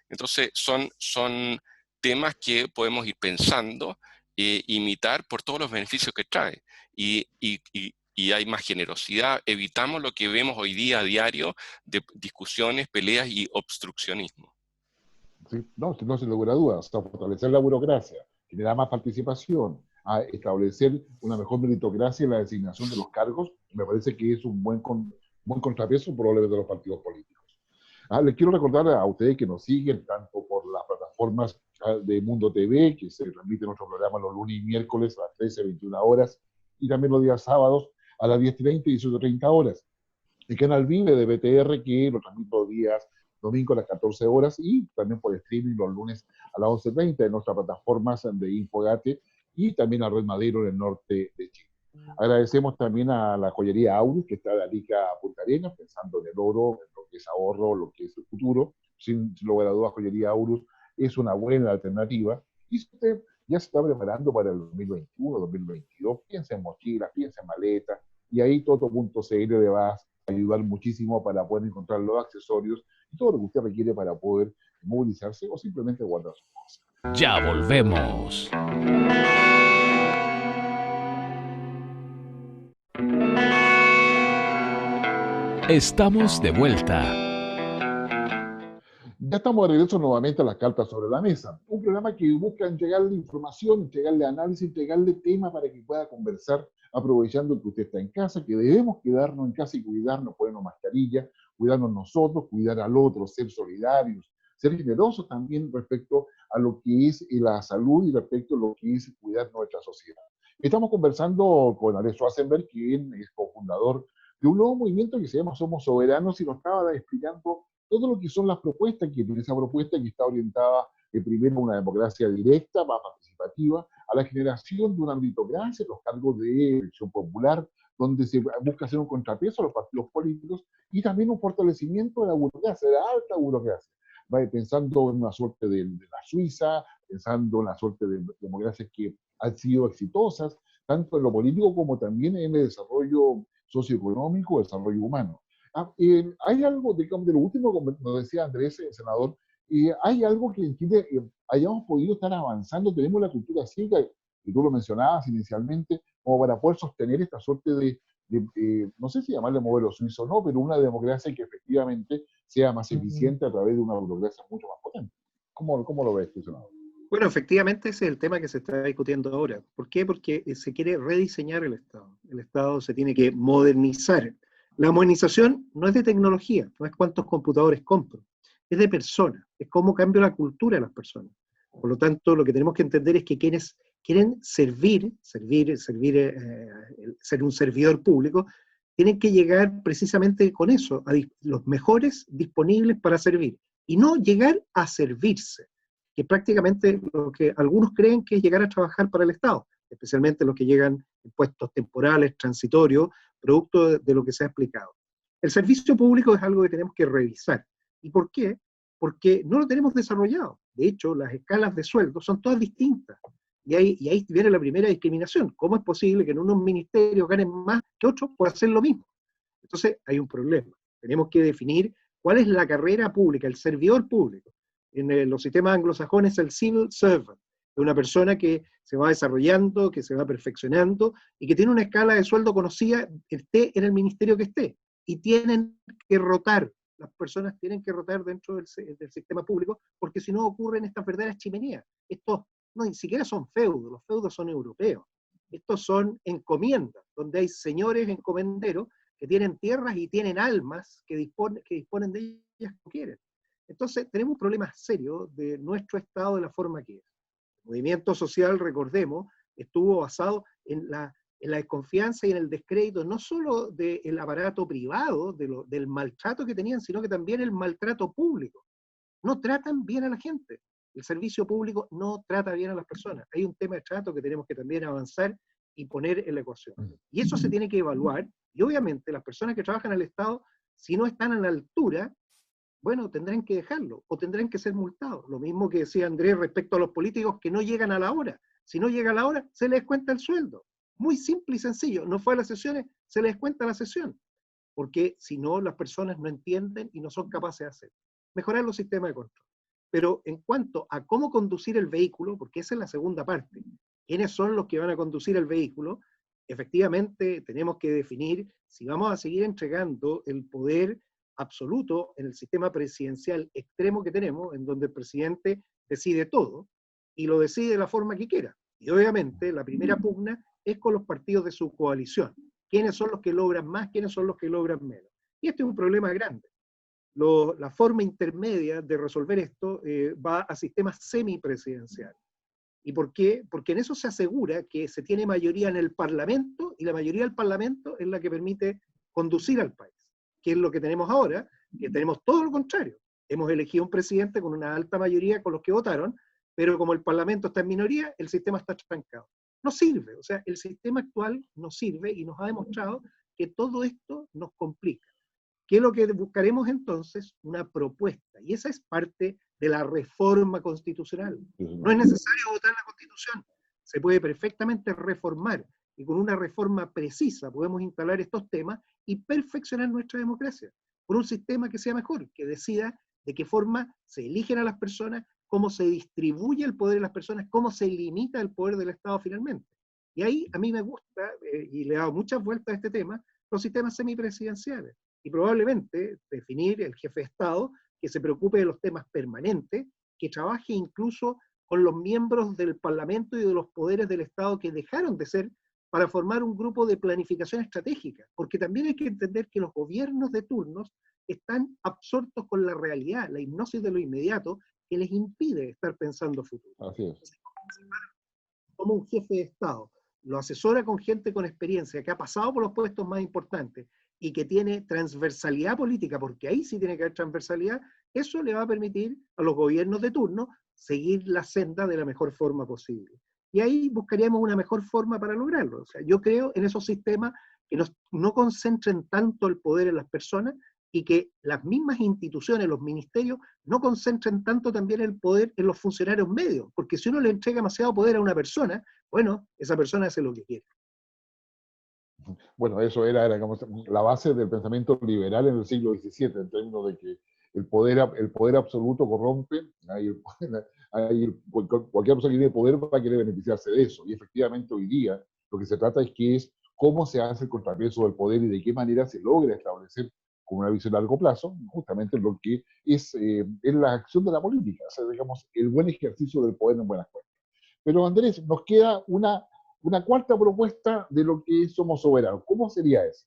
Entonces, son temas que podemos ir pensando, imitar por todos los beneficios que trae. Y hay más generosidad, evitamos lo que vemos hoy día a diario de discusiones, peleas y obstruccionismo. Sí, no, no se logra duda, o sea, fortalecer la burocracia, generar más participación, a establecer una mejor meritocracia en la designación de los cargos, me parece que es un buen contrapeso por lo de los partidos políticos. Les quiero recordar a ustedes que nos siguen tanto por las plataformas de Mundo TV, que se transmite nuestro programa los lunes y miércoles a las 13, 21 horas, y también los días sábados a las 10:30 y 18:30 horas. El canal Vive de BTR, que lo transmite los días domingo a las 14 horas, y también por streaming los lunes a las 11:30 en nuestras plataformas de Infogate y también a Red Madero en el norte de Chile. Agradecemos también a la joyería Aurus, que está de Arica a Punta Arenas, pensando en el oro, en lo que es ahorro, lo que es el futuro. Sin lugar a dudas, joyería Aurus es una buena alternativa. Y si usted ya se está preparando para el 2021, 2022, piensa en mochilas, piensa en maletas, y ahí Toto.cl le va a ayudar muchísimo para poder encontrar los accesorios y todo lo que usted requiere para poder movilizarse o simplemente guardar sus cosas. Ya volvemos. Estamos de vuelta. Ya estamos de regreso nuevamente a las cartas sobre la mesa. Un programa que busca entregarle información, entregarle análisis, entregarle temas para que pueda conversar, aprovechando que usted está en casa, que debemos quedarnos en casa y cuidarnos, ponernos mascarilla, cuidarnos nosotros, cuidar al otro, ser solidarios, ser generosos también respecto a lo que es la salud y respecto a lo que es cuidar nuestra sociedad. Estamos conversando con Alex Schwarzenberg, quien es cofundador de un nuevo movimiento que se llama Somos Soberanos, y nos estaba explicando todo lo que son las propuestas, que tiene esa propuesta que está orientada primero a una democracia directa, más participativa, a la generación de una meritocracia, los cargos de elección popular, donde se busca hacer un contrapeso a los partidos políticos y también un fortalecimiento de la burocracia, de la alta burocracia. Va pensando en una suerte de la Suiza, pensando en la suerte de democracias que han sido exitosas, tanto en lo político como también en el desarrollo socioeconómico, el desarrollo humano. Hay algo, digamos, de lo último, como nos decía Andrés, senador, hay algo que en Chile hayamos podido estar avanzando, tenemos la cultura cívica, que tú lo mencionabas inicialmente, como para poder sostener esta suerte no sé si llamarle modelo suizo o no, pero una democracia que efectivamente sea más eficiente a través de una burocracia mucho más potente. ¿Cómo lo ves tú, senador? Bueno, efectivamente ese es el tema que se está discutiendo ahora. ¿Por qué? Porque se quiere rediseñar el Estado. El Estado se tiene que modernizar. La modernización no es de tecnología, no es cuántos computadores compro, es de personas, es cómo cambio la cultura de las personas. Por lo tanto, lo que tenemos que entender es que quienes quieren ser un servidor público, tienen que llegar precisamente con eso, a los mejores disponibles para servir, y no llegar a servirse, que prácticamente lo que algunos creen que es llegar a trabajar para el Estado, especialmente los que llegan en puestos temporales, transitorios, producto de lo que se ha explicado. El servicio público es algo que tenemos que revisar. ¿Y por qué? Porque no lo tenemos desarrollado. De hecho, las escalas de sueldo son todas distintas. Y ahí viene la primera discriminación. ¿Cómo es posible que en unos ministerios ganen más que otros por hacer lo mismo? Entonces, hay un problema. Tenemos que definir cuál es la carrera pública, el servidor público. En los sistemas anglosajones, el civil servant, de una persona que se va desarrollando, que se va perfeccionando y que tiene una escala de sueldo conocida, esté en el ministerio que esté. Y tienen que rotar, las personas tienen que rotar dentro del sistema público, porque si no ocurren estas verdaderas chimeneas. Estos no, ni siquiera son feudos, los feudos son europeos. Estos son encomiendas, donde hay señores encomenderos que tienen tierras y tienen almas que disponen de ellas como quieren. Entonces, tenemos un problema serio de nuestro Estado de la forma que es. El movimiento social, recordemos, estuvo basado en la desconfianza y en el descrédito, no solo del aparato privado, del maltrato que tenían, sino que también el maltrato público. No tratan bien a la gente. El servicio público no trata bien a las personas. Hay un tema de trato que tenemos que también avanzar y poner en la ecuación. Y eso se tiene que evaluar, y obviamente las personas que trabajan en el Estado, si no están a la altura, bueno, tendrán que dejarlo, o tendrán que ser multados. Lo mismo que decía Andrés respecto a los políticos que no llegan a la hora. Si no llega a la hora, se les descuenta el sueldo. Muy simple y sencillo. No fue a las sesiones, se les descuenta la sesión. Porque si no, las personas no entienden y no son capaces de hacer. Mejorar los sistemas de control. Pero en cuanto a cómo conducir el vehículo, porque esa es la segunda parte, ¿quiénes son los que van a conducir el vehículo? Efectivamente, tenemos que definir si vamos a seguir entregando el poder absoluto en el sistema presidencial extremo que tenemos, en donde el presidente decide todo, y lo decide de la forma que quiera. Y obviamente la primera pugna es con los partidos de su coalición. ¿Quiénes son los que logran más? ¿Quiénes son los que logran menos? Y este es un problema grande. La forma intermedia de resolver esto va a sistemas semipresidenciales. ¿Y por qué? Porque en eso se asegura que se tiene mayoría en el Parlamento, y la mayoría del Parlamento es la que permite conducir al país, que es lo que tenemos ahora, que tenemos todo lo contrario. Hemos elegido un presidente con una alta mayoría con los que votaron, pero como el Parlamento está en minoría, el sistema está estancado. No sirve, o sea, el sistema actual no sirve y nos ha demostrado que todo esto nos complica. ¿Qué es lo que buscaremos entonces? Una propuesta, y esa es parte de la reforma constitucional. No es necesario votar la Constitución, se puede perfectamente reformar, y con una reforma precisa podemos instalar estos temas y perfeccionar nuestra democracia, con un sistema que sea mejor, que decida de qué forma se eligen a las personas, cómo se distribuye el poder de las personas, cómo se limita el poder del Estado finalmente. Y ahí a mí me gusta, y le he dado muchas vueltas a este tema, los sistemas semipresidenciales. Y probablemente definir el jefe de Estado que se preocupe de los temas permanentes, que trabaje incluso con los miembros del Parlamento y de los poderes del Estado que dejaron de ser, para formar un grupo de planificación estratégica, porque también hay que entender que los gobiernos de turnos están absortos con la realidad, la hipnosis de lo inmediato, que les impide estar pensando futuro. Así es. Como un jefe de Estado lo asesora con gente con experiencia, que ha pasado por los puestos más importantes y que tiene transversalidad política, porque ahí sí tiene que haber transversalidad, eso le va a permitir a los gobiernos de turno seguir la senda de la mejor forma posible. Y ahí buscaríamos una mejor forma para lograrlo. O sea, yo creo en esos sistemas que no concentren tanto el poder en las personas y que las mismas instituciones, los ministerios, no concentren tanto también el poder en los funcionarios medios, porque si uno le entrega demasiado poder a una persona, bueno, esa persona hace lo que quiere. Bueno, eso era digamos, la base del pensamiento liberal en el siglo XVII, en términos de que el poder absoluto corrompe, cualquier persona que tiene poder va a querer beneficiarse de eso. Y efectivamente hoy día lo que se trata es cómo se hace el contrapeso del poder y de qué manera se logra establecer con una visión a largo plazo, justamente lo que es la acción de la política, o sea, digamos, el buen ejercicio del poder en buenas cuentas. Pero Andrés, nos queda una cuarta propuesta de lo que somos soberanos. ¿Cómo sería eso?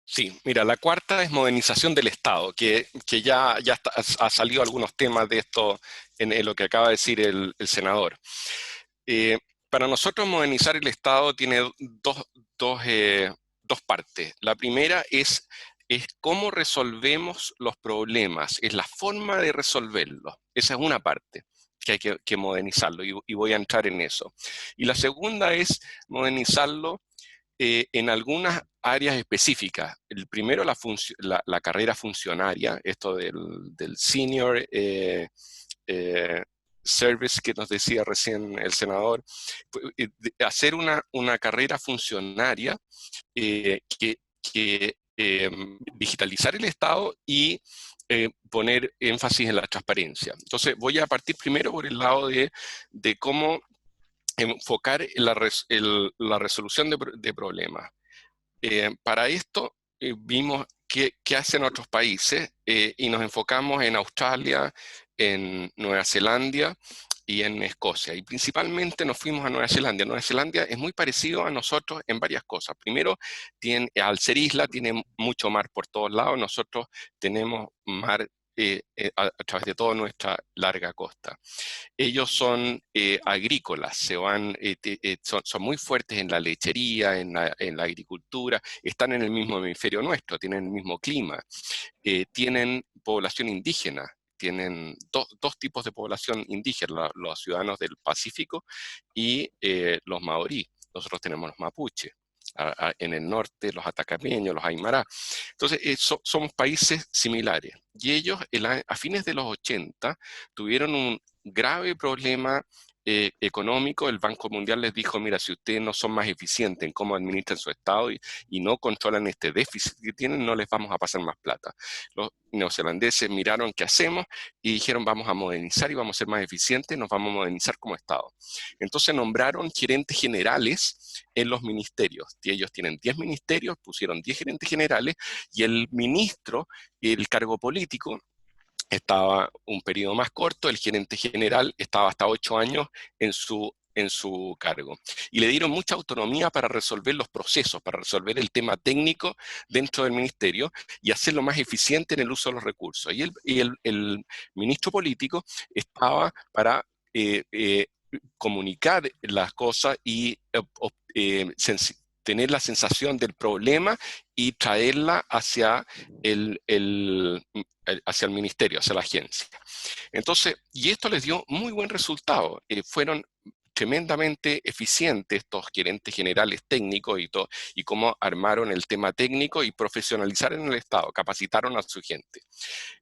Sí, mira, la cuarta es modernización del Estado, que ya ha salido algunos temas de esto en lo que acaba de decir el senador. Para nosotros modernizar el Estado tiene dos partes. La primera es cómo resolvemos los problemas, es la forma de resolverlos. Esa es una parte que hay que modernizarlo y voy a entrar en eso. Y la segunda es modernizarlo en algunas áreas específicas. El primero, la carrera funcionaria, esto del senior service que nos decía recién el senador, hacer una carrera funcionaria que digitalizar el Estado y poner énfasis en la transparencia. Entonces voy a partir primero por el lado de cómo enfocar la resolución de problemas. Para esto vimos qué hacen otros países y nos enfocamos en Australia, en Nueva Zelanda y en Escocia. Y principalmente nos fuimos a Nueva Zelanda. Nueva Zelanda es muy parecido a nosotros en varias cosas. Primero, al ser isla, tiene mucho mar por todos lados. Nosotros tenemos mar a través de toda nuestra larga costa. Ellos son agrícolas, son muy fuertes en la lechería, en la agricultura, están en el mismo hemisferio nuestro, tienen el mismo clima, tienen población indígena, tienen dos tipos de población indígena, los ciudadanos del Pacífico y los maorí. Nosotros tenemos los mapuches. En el norte, los atacameños, los aymara. Entonces, somos países similares. Y ellos, a fines de los 80, tuvieron un grave problema económico. El Banco Mundial les dijo, mira, si ustedes no son más eficientes en cómo administran su Estado y no controlan este déficit que tienen, no les vamos a pasar más plata. Los neozelandeses miraron qué hacemos y dijeron, vamos a modernizar y vamos a ser más eficientes, nos vamos a modernizar como Estado. Entonces nombraron gerentes generales en los ministerios. Y ellos tienen 10 ministerios, pusieron 10 gerentes generales y el ministro, el cargo político, estaba un periodo más corto, el gerente general estaba hasta 8 años en su cargo. Y le dieron mucha autonomía para resolver los procesos, para resolver el tema técnico dentro del ministerio y hacerlo más eficiente en el uso de los recursos. Y el ministro político estaba para comunicar las cosas y tener la sensación del problema y traerla hacia el ministerio, hacia la agencia. Entonces, y esto les dio muy buen resultado. Fueron tremendamente eficientes estos gerentes generales técnicos y cómo armaron el tema técnico y profesionalizaron el Estado, capacitaron a su gente.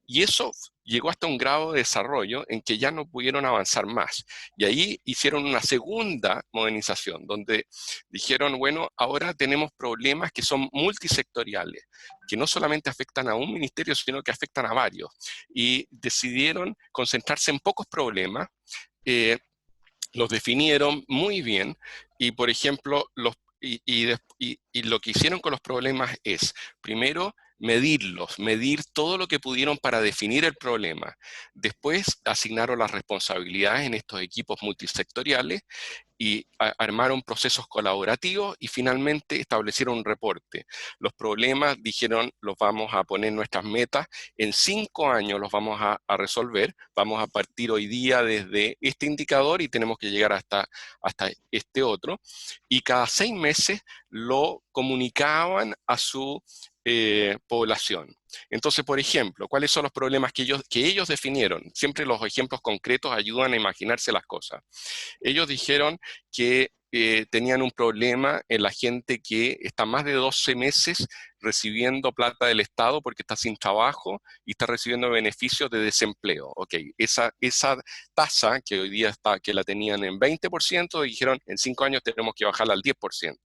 Y eso llegó hasta un grado de desarrollo en que ya no pudieron avanzar más. Y ahí hicieron una segunda modernización, donde dijeron, bueno, ahora tenemos problemas que son multisectoriales, que no solamente afectan a un ministerio, sino que afectan a varios. Y decidieron concentrarse en pocos problemas, los definieron muy bien, y por ejemplo, lo que hicieron con los problemas es, primero, medirlos, medir todo lo que pudieron para definir el problema. Después asignaron las responsabilidades en estos equipos multisectoriales y armaron procesos colaborativos y finalmente establecieron un reporte. Los problemas, dijeron, los vamos a poner nuestras metas, en 5 años los vamos a resolver, vamos a partir hoy día desde este indicador y tenemos que llegar hasta este otro, y cada 6 meses lo comunicaban a su población. Entonces, por ejemplo, ¿cuáles son los problemas que ellos definieron? Siempre los ejemplos concretos ayudan a imaginarse las cosas. Ellos dijeron que tenían un problema en la gente que está más de 12 meses recibiendo plata del Estado porque está sin trabajo y está recibiendo beneficios de desempleo. Ok, esa tasa que hoy día que la tenían en 20%, dijeron en 5 años tenemos que bajarla al 10%.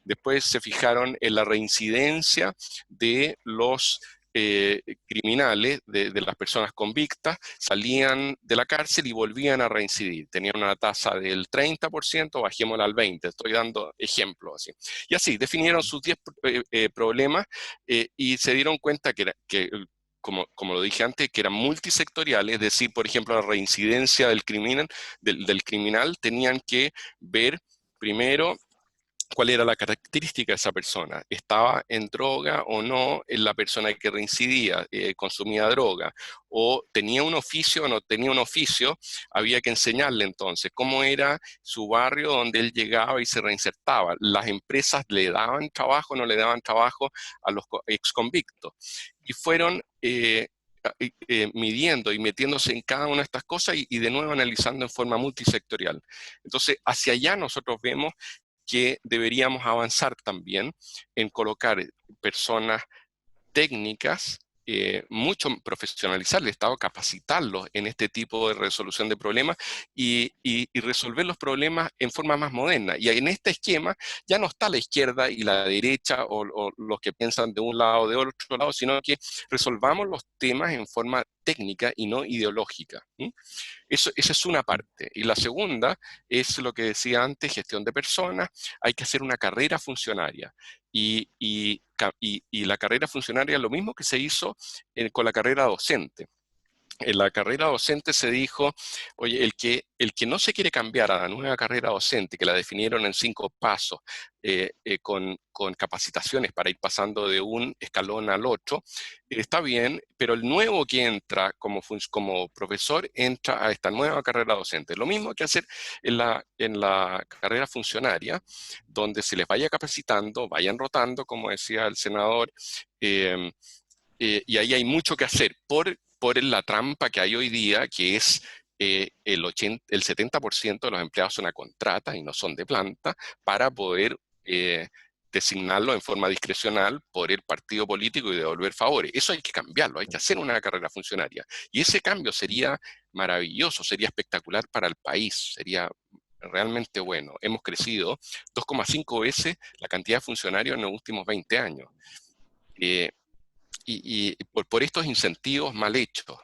Después se fijaron en la reincidencia de los criminales, de las personas convictas, salían de la cárcel y volvían a reincidir. Tenían una tasa del 30%, bajémosla al 20%. Estoy dando ejemplos así. Y así, definieron sus 10 problemas y se dieron cuenta como lo dije antes, que eran multisectoriales, es decir, por ejemplo, la reincidencia del criminal tenían que ver primero cuál era la característica de esa persona. ¿Estaba en droga o no en la persona que reincidía? ¿Consumía droga? ¿O tenía un oficio o no tenía un oficio? Había que enseñarle entonces cómo era su barrio donde él llegaba y se reinsertaba. ¿Las empresas le daban trabajo o no le daban trabajo a los exconvictos? Y fueron midiendo y metiéndose en cada una de estas cosas y de nuevo analizando en forma multisectorial. Entonces, hacia allá nosotros vemos que deberíamos avanzar también en colocar personas técnicas, mucho profesionalizar el Estado, capacitarlos en este tipo de resolución de problemas y resolver los problemas en forma más moderna. Y en este esquema ya no está la izquierda y la derecha o los que piensan de un lado o de otro lado, sino que resolvamos los temas en forma técnica y no ideológica. Esa es una parte. Y la segunda es lo que decía antes, gestión de personas. Hay que hacer una carrera funcionaria. Y la carrera funcionaria es lo mismo que se hizo con la carrera docente. En la carrera docente se dijo, oye, el que no se quiere cambiar a la nueva carrera docente, que la definieron en 5 pasos, con capacitaciones para ir pasando de un escalón al otro, está bien, pero el nuevo que entra como profesor entra a esta nueva carrera docente. Lo mismo que hacer en la carrera funcionaria, donde se les vaya capacitando, vayan rotando, como decía el senador, y ahí hay mucho que hacer por la trampa que hay hoy día, que es el 70% de los empleados son a contrata y no son de planta, para poder designarlo en forma discrecional por el partido político y devolver favores. Eso hay que cambiarlo, hay que hacer una carrera funcionaria. Y ese cambio sería maravilloso, sería espectacular para el país, sería realmente bueno. Hemos crecido 2,5 veces la cantidad de funcionarios en los últimos 20 años. Y por estos incentivos mal hechos.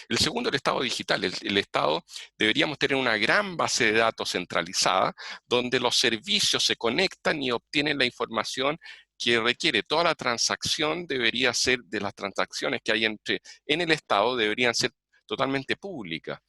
El segundo, el Estado digital. El Estado, deberíamos tener una gran base de datos centralizada donde los servicios se conectan y obtienen la información que requiere. Toda la transacción debería ser, de las transacciones que hay en el Estado, deberían ser totalmente públicas.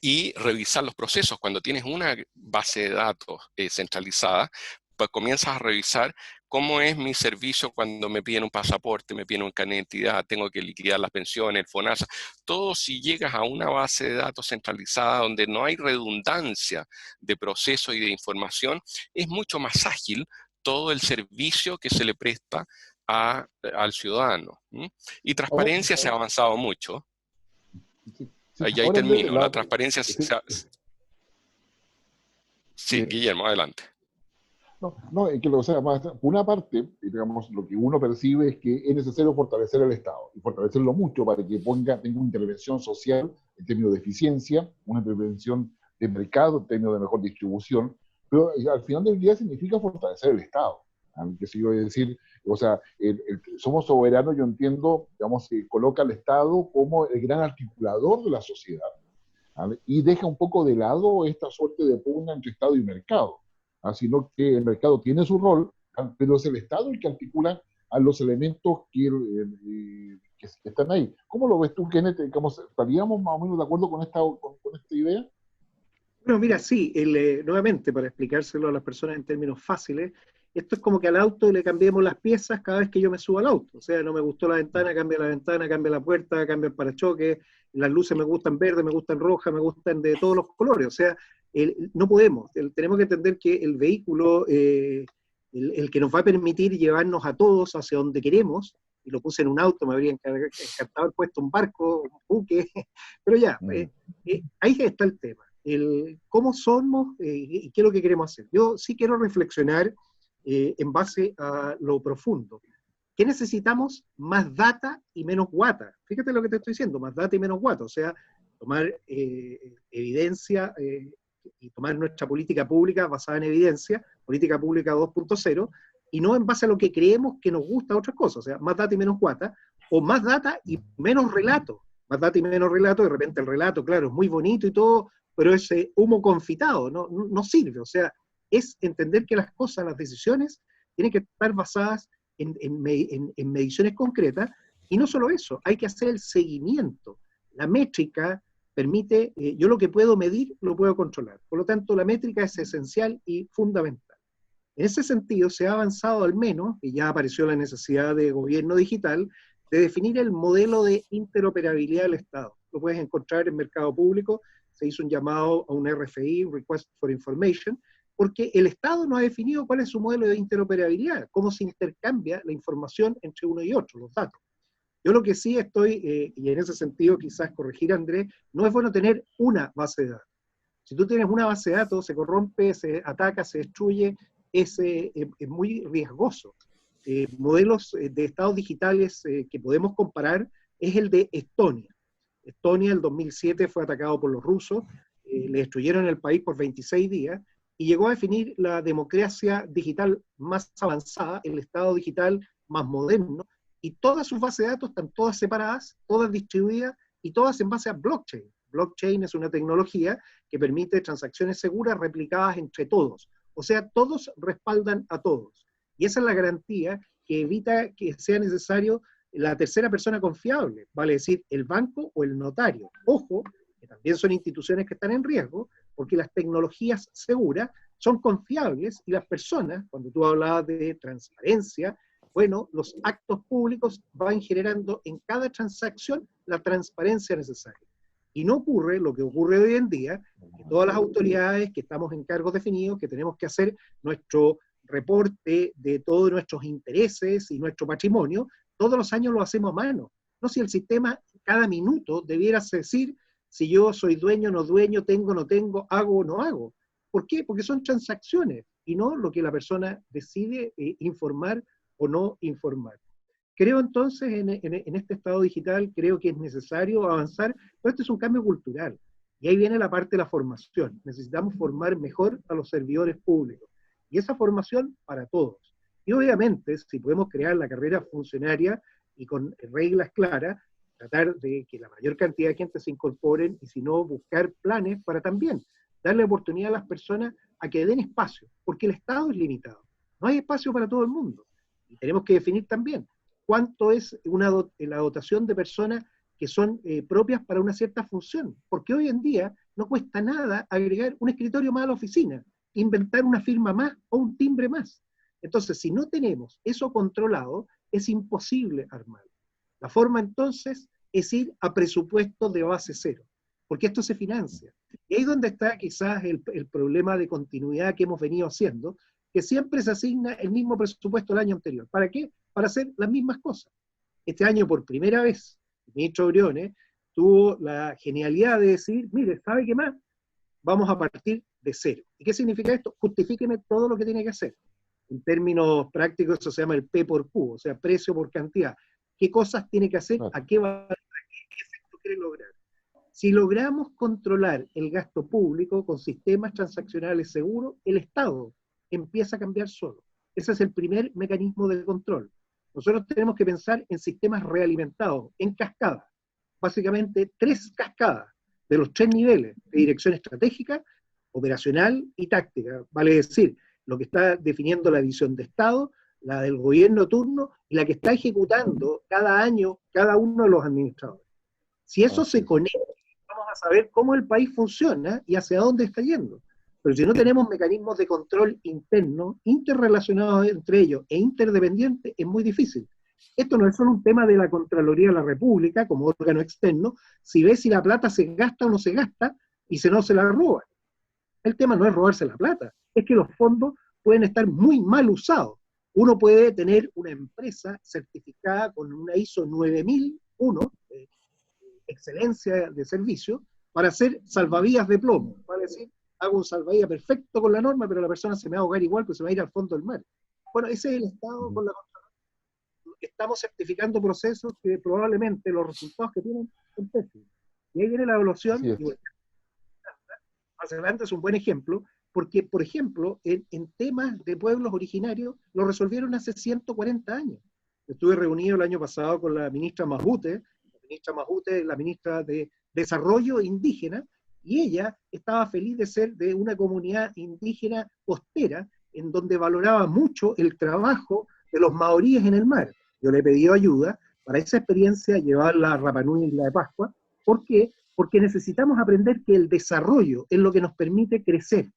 Y revisar los procesos. Cuando tienes una base de datos centralizada, pues comienzas a revisar cómo es mi servicio cuando me piden un pasaporte, me piden un carnet de identidad, tengo que liquidar las pensiones, el FONASA. Todo, si llegas a una base de datos centralizada donde no hay redundancia de proceso y de información, es mucho más ágil todo el servicio que se le presta al ciudadano. Y transparencia se ha avanzado mucho. Ahí termino. La transparencia sí, Guillermo, adelante. No, es que, o sea, por una parte, digamos, lo que uno percibe es que es necesario fortalecer el Estado, y fortalecerlo mucho para que tenga una intervención social en términos de eficiencia, una intervención de mercado en términos de mejor distribución, pero al final del día significa fortalecer el Estado. Que si yo voy a decir, o sea, somos soberanos, yo entiendo, digamos, que coloca al Estado como el gran articulador de la sociedad, ¿vale? Y deja un poco de lado esta suerte de pugna entre Estado y mercado, sino que el mercado tiene su rol, pero es el Estado el que articula a los elementos que están ahí. ¿Cómo lo ves tú, Kenneth? ¿Estaríamos más o menos de acuerdo con esta idea? Bueno, mira, sí, nuevamente, para explicárselo a las personas en términos fáciles, esto es como que al auto le cambiemos las piezas cada vez que yo me subo al auto. O sea, no me gustó la ventana, cambia la puerta, cambia el parachoques, las luces me gustan verdes, me gustan rojas, me gustan de todos los colores. O sea, no podemos, tenemos que entender que el vehículo, el que nos va a permitir llevarnos a todos hacia donde queremos, y lo puse en un auto, me habría encantado haber puesto un barco, un buque, pero ya, ahí está el tema. Cómo somos y qué es lo que queremos hacer. Yo sí quiero reflexionar en base a lo profundo. ¿Qué necesitamos? Más data y menos guata. Fíjate lo que te estoy diciendo, más data y menos guata. O sea, tomar evidencia y tomar nuestra política pública basada en evidencia, política pública 2.0, y no en base a lo que creemos que nos gusta otras cosas. O sea, más data y menos guata, o más data y menos relato. Más data y menos relato, de repente el relato, claro, es muy bonito y todo, pero ese humo confitado no sirve. O sea, es entender que las cosas, las decisiones, tienen que estar basadas en mediciones concretas, y no solo eso, hay que hacer el seguimiento. La métrica permite, yo lo que puedo medir, lo puedo controlar. Por lo tanto, la métrica es esencial y fundamental. En ese sentido, se ha avanzado al menos, y ya apareció la necesidad de gobierno digital, de definir el modelo de interoperabilidad del Estado. Lo puedes encontrar en mercado público. Se hizo un llamado a un RFI, Request for Information, porque el Estado no ha definido cuál es su modelo de interoperabilidad, cómo se intercambia la información entre uno y otro, los datos. Yo lo que sí estoy, y en ese sentido quizás corregir a Andrés, no es bueno tener una base de datos. Si tú tienes una base de datos, se corrompe, se ataca, se destruye, es muy riesgoso. Modelos de estados digitales que podemos comparar es el de Estonia. Estonia, en el 2007, fue atacado por los rusos, le destruyeron el país por 26 días, y llegó a definir la democracia digital más avanzada, el estado digital más moderno, y todas sus bases de datos están todas separadas, todas distribuidas, y todas en base a blockchain. Blockchain es una tecnología que permite transacciones seguras replicadas entre todos. O sea, todos respaldan a todos. Y esa es la garantía que evita que sea necesario la tercera persona confiable, vale decir, el banco o el notario. Ojo, que también son instituciones que están en riesgo, porque las tecnologías seguras son confiables, y las personas, cuando tú hablabas de transparencia, bueno, los actos públicos van generando en cada transacción la transparencia necesaria. Y no ocurre lo que ocurre hoy en día, que todas las autoridades que estamos en cargos definidos, que tenemos que hacer nuestro reporte de todos nuestros intereses y nuestro patrimonio, todos los años lo hacemos a mano. No, si el sistema cada minuto debiera decir si yo soy dueño, no dueño, tengo, no tengo, hago o no hago. ¿Por qué? Porque son transacciones y no lo que la persona decide informar o no informar. Creo entonces en este estado digital, creo que es necesario avanzar, pero este es un cambio cultural. Y ahí viene la parte de la formación. Necesitamos formar mejor a los servidores públicos. Y esa formación para todos. Y obviamente, si podemos crear la carrera funcionaria y con reglas claras, tratar de que la mayor cantidad de gente se incorporen, y si no, buscar planes para también darle oportunidad a las personas a que den espacio, porque el Estado es limitado. No hay espacio para todo el mundo. Y tenemos que definir también cuánto es la dotación de personas que son propias para una cierta función, porque hoy en día no cuesta nada agregar un escritorio más a la oficina, inventar una firma más o un timbre más. Entonces, si no tenemos eso controlado, es imposible armarlo. La forma entonces es ir a presupuestos de base cero, porque esto se financia. Y ahí es donde está quizás el problema de continuidad que hemos venido haciendo, que siempre se asigna el mismo presupuesto del año anterior. ¿Para qué? Para hacer las mismas cosas. Este año, por primera vez, el ministro Briones tuvo la genialidad de decir, mire, ¿sabe qué más? Vamos a partir de cero. ¿Y qué significa esto? Justifíqueme todo lo que tiene que hacer. En términos prácticos eso se llama el P por Q, o sea, precio por cantidad. ¿Qué cosas tiene que hacer? ¿A qué efecto quiere lograr? Si logramos controlar el gasto público con sistemas transaccionales seguros, el Estado empieza a cambiar solo. Ese es el primer mecanismo de control. Nosotros tenemos que pensar en sistemas realimentados, en cascadas. Básicamente 3 cascadas de los 3 niveles de dirección estratégica, operacional y táctica. Vale decir, lo que está definiendo la visión de Estado, la del gobierno de turno y la que está ejecutando cada año cada uno de los administradores. Si eso se conecta, vamos a saber cómo el país funciona y hacia dónde está yendo. Pero si no tenemos mecanismos de control interno, interrelacionados entre ellos e interdependientes, es muy difícil. Esto no es solo un tema de la Contraloría de la República como órgano externo, si ve si la plata se gasta o no se gasta y si no se la roba. El tema no es robarse la plata, es que los fondos pueden estar muy mal usados. Uno puede tener una empresa certificada con una ISO 9001, excelencia de servicio, para hacer salvavidas de plomo. Para decir, hago un salvavidas perfecto con la norma, pero la persona se me va a ahogar igual, pues se va a ir al fondo del mar. Bueno, ese es el estado con la Contraloría. Estamos certificando procesos que probablemente los resultados que tienen son pésimos. Y ahí viene la evaluación, y más adelante es un buen ejemplo, porque, por ejemplo, en temas de pueblos originarios, lo resolvieron hace 140 años. Estuve reunido el año pasado con la ministra Majute, la ministra de Desarrollo Indígena, y ella estaba feliz de ser de una comunidad indígena costera, en donde valoraba mucho el trabajo de los maoríes en el mar. Yo le he pedido ayuda para esa experiencia, llevarla a Rapa Nui y Isla de Pascua. ¿Por qué? Porque necesitamos aprender que el desarrollo es lo que nos permite crecer.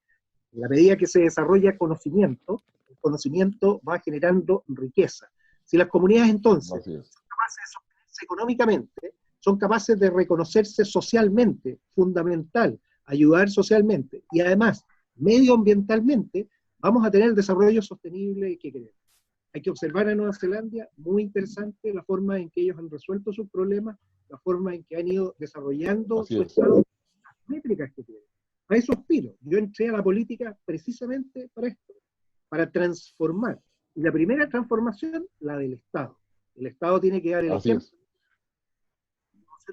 En la medida que se desarrolla conocimiento, el conocimiento va generando riqueza. Si las comunidades entonces son capaces de sostenerse económicamente, son capaces de reconocerse socialmente, fundamental, ayudar socialmente, y además medioambientalmente, vamos a tener el desarrollo sostenible que queremos. Hay que observar a Nueva Zelanda, muy interesante la forma en que ellos han resuelto sus problemas, la forma en que han ido desarrollando su estado, las métricas que tienen. A eso aspiro. Yo entré a la política precisamente para esto, para transformar. Y la primera transformación, la del Estado. El Estado tiene que dar el ejemplo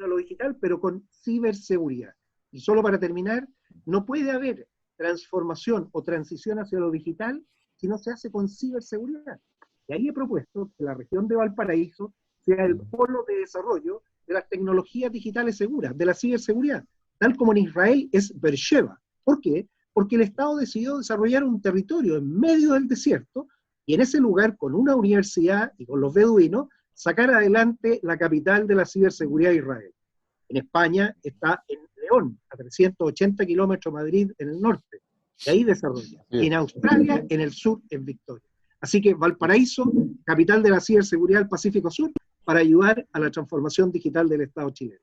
a lo digital, pero con ciberseguridad. Y solo para terminar, no puede haber transformación o transición hacia lo digital si no se hace con ciberseguridad. Y ahí he propuesto que la región de Valparaíso sea el polo de desarrollo de las tecnologías digitales seguras, de la ciberseguridad, tal como en Israel es Beersheba. ¿Por qué? Porque el Estado decidió desarrollar un territorio en medio del desierto y en ese lugar, con una universidad y con los beduinos, sacar adelante la capital de la ciberseguridad de Israel. En España está en León, a 380 kilómetros de Madrid en el norte, y ahí desarrolla. En Australia, en el sur, en Victoria. Así que Valparaíso, capital de la ciberseguridad del Pacífico Sur, para ayudar a la transformación digital del Estado chileno.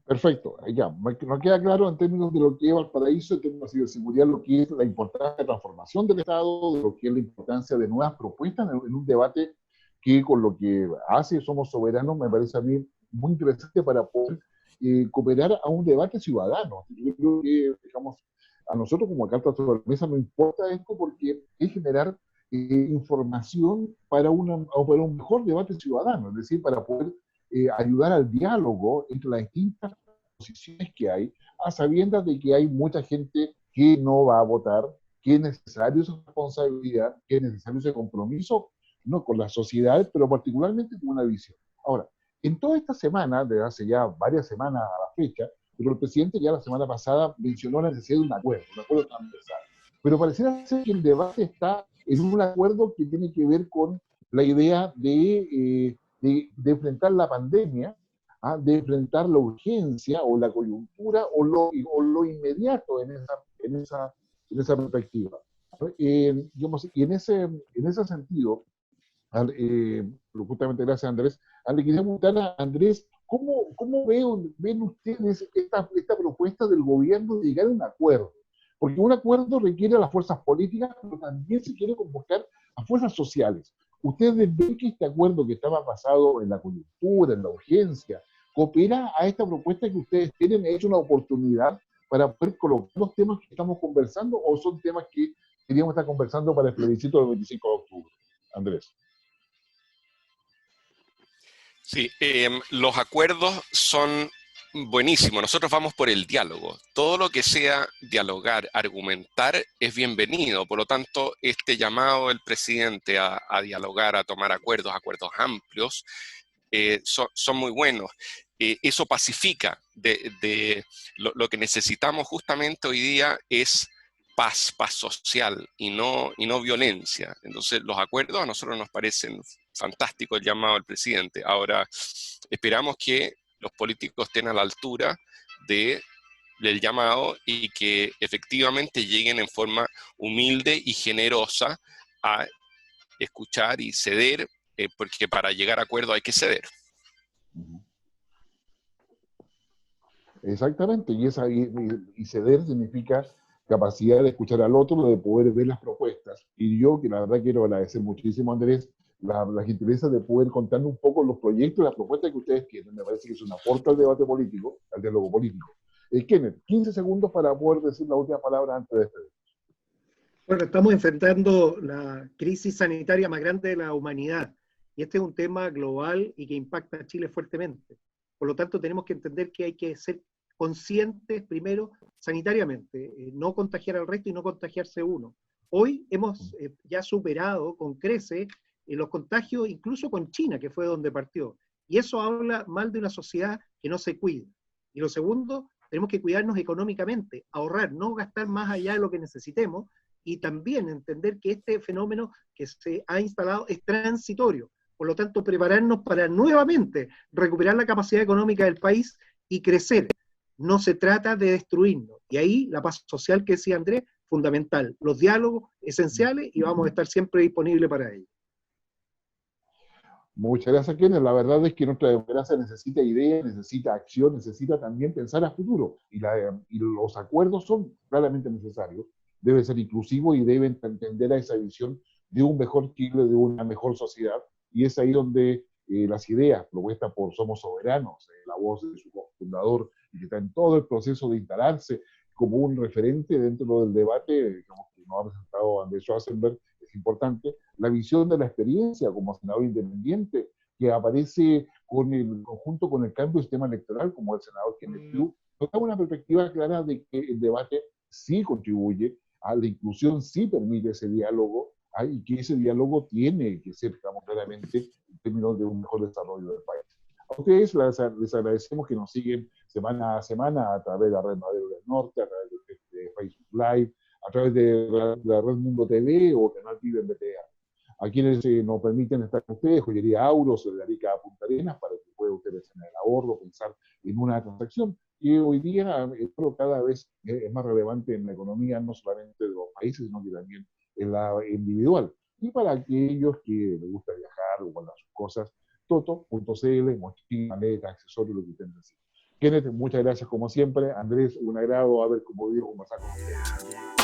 Perfecto, ya, nos queda claro en términos de lo que es Valparaíso, en términos de ciberseguridad, lo que es la importancia de transformación del Estado, de lo que es la importancia de nuevas propuestas en un debate que con lo que hace Somos Soberanos me parece a mí muy interesante para poder cooperar a un debate ciudadano. Yo creo que, digamos, a nosotros como carta sobre la mesa nos importa esto porque es generar información para un mejor debate ciudadano, es decir, para poder ayudar al diálogo entre las distintas posiciones que hay, a sabiendas de que hay mucha gente que no va a votar, que es necesario esa responsabilidad, que es necesario ese compromiso, no con la sociedad, pero particularmente con una visión. Ahora, en toda esta semana, desde hace ya varias semanas a la fecha, pero el presidente ya la semana pasada mencionó la necesidad de un acuerdo transversal. Pero pareciera ser que el debate está en un acuerdo que tiene que ver con la idea de enfrentar la pandemia, de enfrentar la urgencia o la coyuntura o lo inmediato en esa perspectiva. Digamos, y en ese sentido, justamente gracias Andrés, le quería preguntar a Andrés, ¿cómo ven ustedes esta propuesta del gobierno de llegar a un acuerdo? Porque un acuerdo requiere a las fuerzas políticas, pero también se quiere convocar a fuerzas sociales. ¿Ustedes ven que este acuerdo que estaba basado en la coyuntura, en la urgencia, coopera a esta propuesta que ustedes tienen? ¿Es una oportunidad para poder colocar los temas que estamos conversando o son temas que queríamos estar conversando para el plebiscito del 25 de octubre? Andrés. Sí, los acuerdos son buenísimos. Nosotros vamos por el diálogo. Todo lo que sea dialogar, argumentar, es bienvenido. Por lo tanto, este llamado del presidente a dialogar, a tomar acuerdos amplios, son muy buenos. Eso pacifica. Lo que necesitamos justamente hoy día es paz social y no violencia. Entonces los acuerdos a nosotros nos parecen fantásticos, el llamado del presidente. Ahora esperamos que los políticos estén a la altura del llamado y que efectivamente lleguen en forma humilde y generosa a escuchar y ceder, porque para llegar a acuerdo hay que ceder. Exactamente, y ceder significa capacidad de escuchar al otro, de poder ver las propuestas. Y yo, que la verdad quiero agradecer muchísimo, Andrés, la gentileza de poder contarnos un poco los proyectos, las propuestas que ustedes tienen. Me parece que es un aporte al debate político, al diálogo político. Kenneth, 15 segundos para poder decir la última palabra antes de despedir. Bueno, estamos enfrentando la crisis sanitaria más grande de la humanidad, y este es un tema global y que impacta a Chile fuertemente. Por lo tanto, tenemos que entender que hay que ser conscientes primero sanitariamente, no contagiar al resto y no contagiarse uno. Hoy hemos ya superado con creces los contagios, incluso con China, que fue donde partió. Y eso habla mal de una sociedad que no se cuida. Y lo segundo, tenemos que cuidarnos económicamente, ahorrar, no gastar más allá de lo que necesitemos, y también entender que este fenómeno que se ha instalado es transitorio. Por lo tanto, prepararnos para nuevamente recuperar la capacidad económica del país y crecer. No se trata de destruirnos. Y ahí la paz social que decía Andrés, fundamental. Los diálogos esenciales, y vamos a estar siempre disponibles para ello. Muchas gracias, Kenneth. La verdad es que nuestra democracia necesita ideas, necesita acción, necesita también pensar a futuro. Y los acuerdos son claramente necesarios. Debe ser inclusivo y deben entender a esa visión de un mejor Chile, de una mejor sociedad. Y es ahí donde las ideas propuestas por Somos Soberanos, la voz de su fundador, y que está en todo el proceso de instalarse como un referente dentro del debate, digamos, que nos ha presentado Andrés Schwarzenberg, es importante, la visión de la experiencia como senador independiente, que aparece conjunto con el cambio del sistema electoral, como el senador Kenneth Pugh, nos da una perspectiva clara de que el debate sí contribuye a la inclusión, sí permite ese diálogo, y que ese diálogo tiene que ser, digamos, claramente en términos de un mejor desarrollo del país. A ustedes les agradecemos que nos siguen semana a semana a través de la Red Madero del Norte, a través de Facebook Live, a través de la Red Mundo TV o Canal Vive en BTA. A quienes nos permiten estar con ustedes, Joyería Auros, de Arica a Punta Arenas, para que puedan ustedes tener el ahorro, pensar en una transacción que hoy día cada vez es más relevante en la economía, no solamente de los países, sino que también en la individual. Y para aquellos que les gusta viajar o guardar sus cosas, toto.cl, mochila, maleta, accesorios, lo que ustedes necesiten. Kenneth, muchas gracias como siempre. Andrés, un agrado haber podido conversar con ustedes.